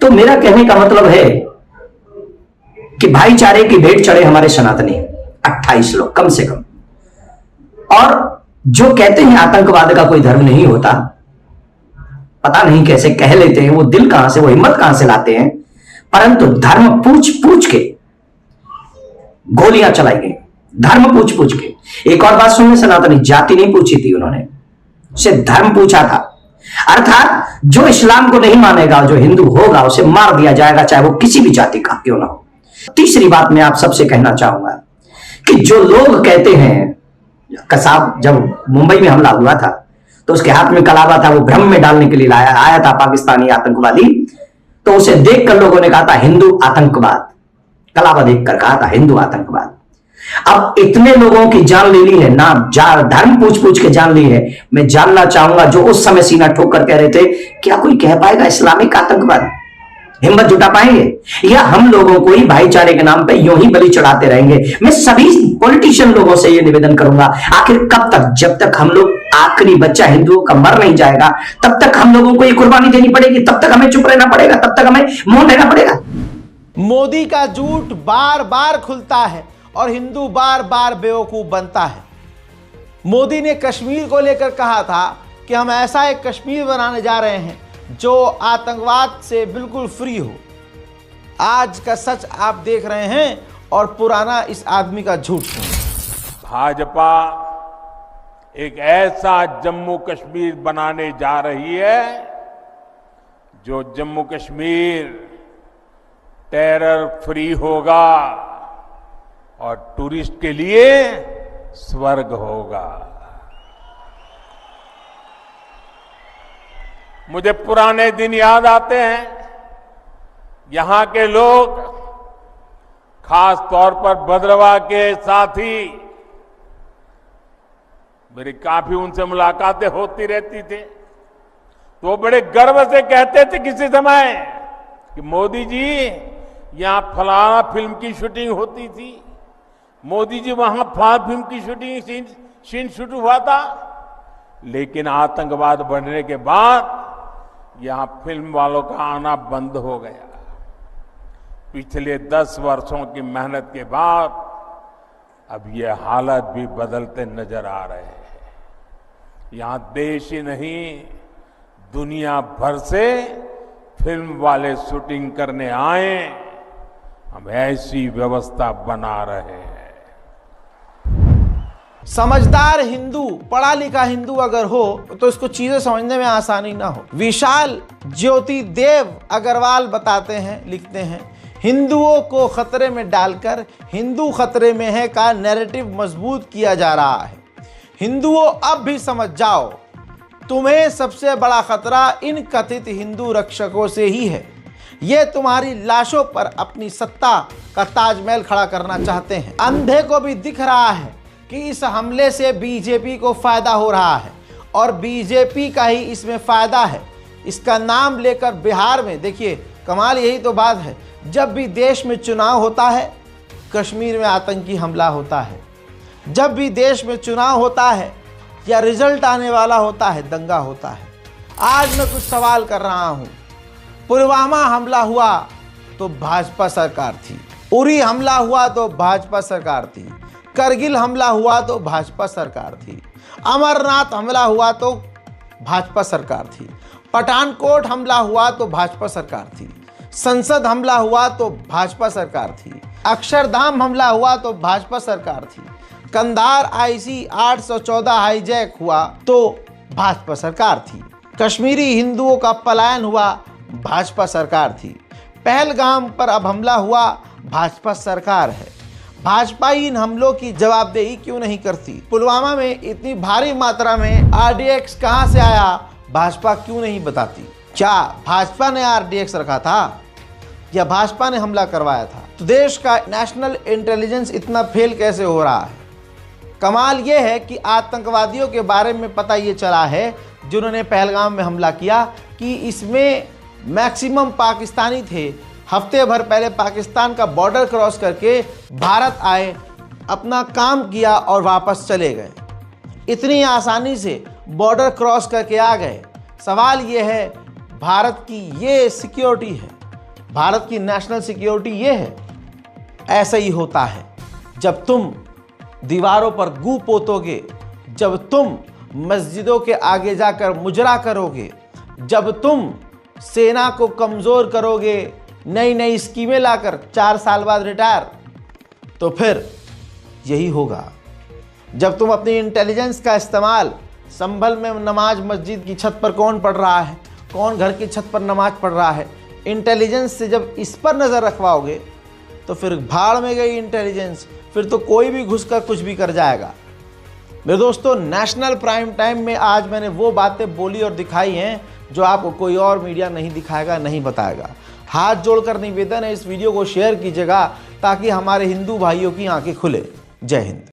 तो मेरा कहने का मतलब है कि भाईचारे की भेंट चढ़े हमारे सनातनी 28 लोग कम से कम। और जो कहते हैं आतंकवाद का कोई धर्म नहीं होता, पता नहीं कैसे कह लेते हैं, वो दिल कहां से, वो हिम्मत कहां से लाते हैं। परंतु धर्म पूछ पूछ के गोलियां चलाई गई, धर्म पूछ पूछ के। एक और बात सुनने, सनातनी जाति नहीं पूछी थी उन्होंने, सिर्फ धर्म पूछा था। अर्थात जो इस्लाम को नहीं मानेगा, जो हिंदू होगा, उसे मार दिया जाएगा, चाहे वो किसी भी जाति का क्यों ना हो। तीसरी बात मैं आप सबसे कहना चाहूंगा कि जो लोग कहते हैं, कसाब जब मुंबई में हमला हुआ था तो उसके हाथ में कलावा था, वो भ्रम में डालने के लिए आया था पाकिस्तानी आतंकवादी, तो उसे देखकर लोगों ने कहा था हिंदू आतंकवाद, कलावा देखकर कहा था हिंदू आतंकवाद। अब इतने लोगों की जान ले ली है ना, धर्म पूछ पूछ के जान ली है। मैं जानना चाहूंगा जो उस समय सीना ठोक कर कह रहे थे, क्या कोई कह पाएगा इस्लामिक आतंकवाद? हिम्मत जुटा पाएंगे? या हम लोगों को ही भाईचारे के नाम पे यूं ही बलि चढ़ाते रहेंगे? मैं सभी पॉलिटिशियन लोगों से ये निवेदन करूंगा, आखिर कब तक? जब तक हम लोग आखिरी बच्चा हिंदुओं का मर नहीं जाएगा तब तक हम लोगों को ये कुर्बानी देनी पड़ेगी, तब तक हमें चुप रहना पड़ेगा, तब तक हमें मौन रहना पड़ेगा। मोदी का झूठ बार बार खुलता है और हिंदू बार बार बेवकूफ बनता है। मोदी ने कश्मीर को लेकर कहा था कि हम ऐसा एक कश्मीर बनाने जा रहे हैं जो आतंकवाद से बिल्कुल फ्री हो। आज का सच आप देख रहे हैं और पुराना इस आदमी का झूठ। भाजपा एक ऐसा जम्मू कश्मीर बनाने जा रही है जो जम्मू कश्मीर टेरर फ्री होगा और टूरिस्ट के लिए स्वर्ग होगा। मुझे पुराने दिन याद आते हैं, यहां के लोग, खास तौर पर भद्रवाह के साथी, मेरी काफी उनसे मुलाकातें होती रहती थी, तो वो बड़े गर्व से कहते थे किसी समय कि मोदी जी यहां फलाना फिल्म की शूटिंग होती थी, मोदी जी वहां फलाना फिल्म की शूटिंग सीन शूट हुआ था। लेकिन आतंकवाद बढ़ने के बाद यहां फिल्म वालों का आना बंद हो गया। पिछले 10 वर्षों की मेहनत के बाद अब ये हालत भी बदलते नजर आ रहे हैं। यहां देश ही नहीं, दुनिया भर से फिल्म वाले शूटिंग करने आए। हम ऐसी व्यवस्था बना रहे हैं। समझदार हिंदू, पढ़ा लिखा हिंदू अगर हो तो इसको चीजें समझने में आसानी ना हो। विशाल ज्योति देव अग्रवाल बताते हैं, लिखते हैं, हिंदुओं को खतरे में डालकर हिंदू खतरे में है का नैरेटिव मजबूत किया जा रहा है। हिंदुओं अब भी समझ जाओ, तुम्हें सबसे बड़ा खतरा इन कथित हिंदू रक्षकों से ही है। ये तुम्हारी लाशों पर अपनी सत्ता का ताजमहल खड़ा करना चाहते हैं। अंधे को भी दिख रहा है कि इस हमले से बीजेपी को फायदा हो रहा है और बीजेपी का ही इसमें फायदा है। इसका नाम लेकर बिहार में देखिए, कमाल यही तो बात है, जब भी देश में चुनाव होता है कश्मीर में आतंकी हमला होता है, जब भी देश में चुनाव होता है या रिजल्ट आने वाला होता है दंगा होता है। आज मैं कुछ सवाल कर रहा हूं, पुलवामा हमला हुआ तो भाजपा सरकार थी, उरी हमला हुआ तो भाजपा सरकार थी, करगिल हमला हुआ तो भाजपा सरकार थी, अमरनाथ हमला हुआ तो भाजपा सरकार थी, पठानकोट हमला हुआ तो भाजपा सरकार थी, संसद हमला हुआ तो भाजपा सरकार थी, अक्षरधाम हमला हुआ तो भाजपा सरकार थी, कंधार IC 814 हाईजैक हुआ तो भाजपा सरकार थी, कश्मीरी हिंदुओं का पलायन हुआ भाजपा सरकार थी, पहलगाम पर अब हमला हुआ भाजपा सरकार है। भाजपा ही इन हमलों की जवाबदेही क्यों नहीं करती? पुलवामा में इतनी भारी मात्रा में RDX कहां से आया, भाजपा क्यों नहीं बताती? क्या भाजपा ने RDX रखा था या भाजपा ने हमला करवाया था? तो देश का नेशनल इंटेलिजेंस इतना फेल कैसे हो रहा है? कमाल यह है कि आतंकवादियों के बारे में पता ये चला है जिन्होंने पहलगाम में हमला किया कि इसमें मैक्सिमम पाकिस्तानी थे। हफ्ते भर पहले पाकिस्तान का बॉर्डर क्रॉस करके भारत आए, अपना काम किया और वापस चले गए। इतनी आसानी से बॉर्डर क्रॉस करके आ गए। सवाल ये है, भारत की ये सिक्योरिटी है, भारत की नेशनल सिक्योरिटी ये है। ऐसा ही होता है जब तुम दीवारों पर गू पोतोगे, जब तुम मस्जिदों के आगे जाकर मुजरा करोगे, जब तुम सेना को कमज़ोर करोगे, नई नई स्कीमें लाकर 4 साल बाद रिटायर, तो फिर यही होगा। जब तुम अपनी इंटेलिजेंस का इस्तेमाल, संभल में नमाज मस्जिद की छत पर कौन पढ़ रहा है, कौन घर की छत पर नमाज पढ़ रहा है, इंटेलिजेंस से जब इस पर नज़र रखवाओगे तो फिर भाड़ में गई इंटेलिजेंस, फिर तो कोई भी घुसकर कुछ भी कर जाएगा। मेरे दोस्तों, नेशनल प्राइम टाइम में आज मैंने वो बातें बोली और दिखाई हैं जो आपको कोई और मीडिया नहीं दिखाएगा, नहीं बताएगा। हाथ जोड़कर निवेदन है, इस वीडियो को शेयर कीजिएगा ताकि हमारे हिंदू भाइयों की आंखें खुले। जय हिंद।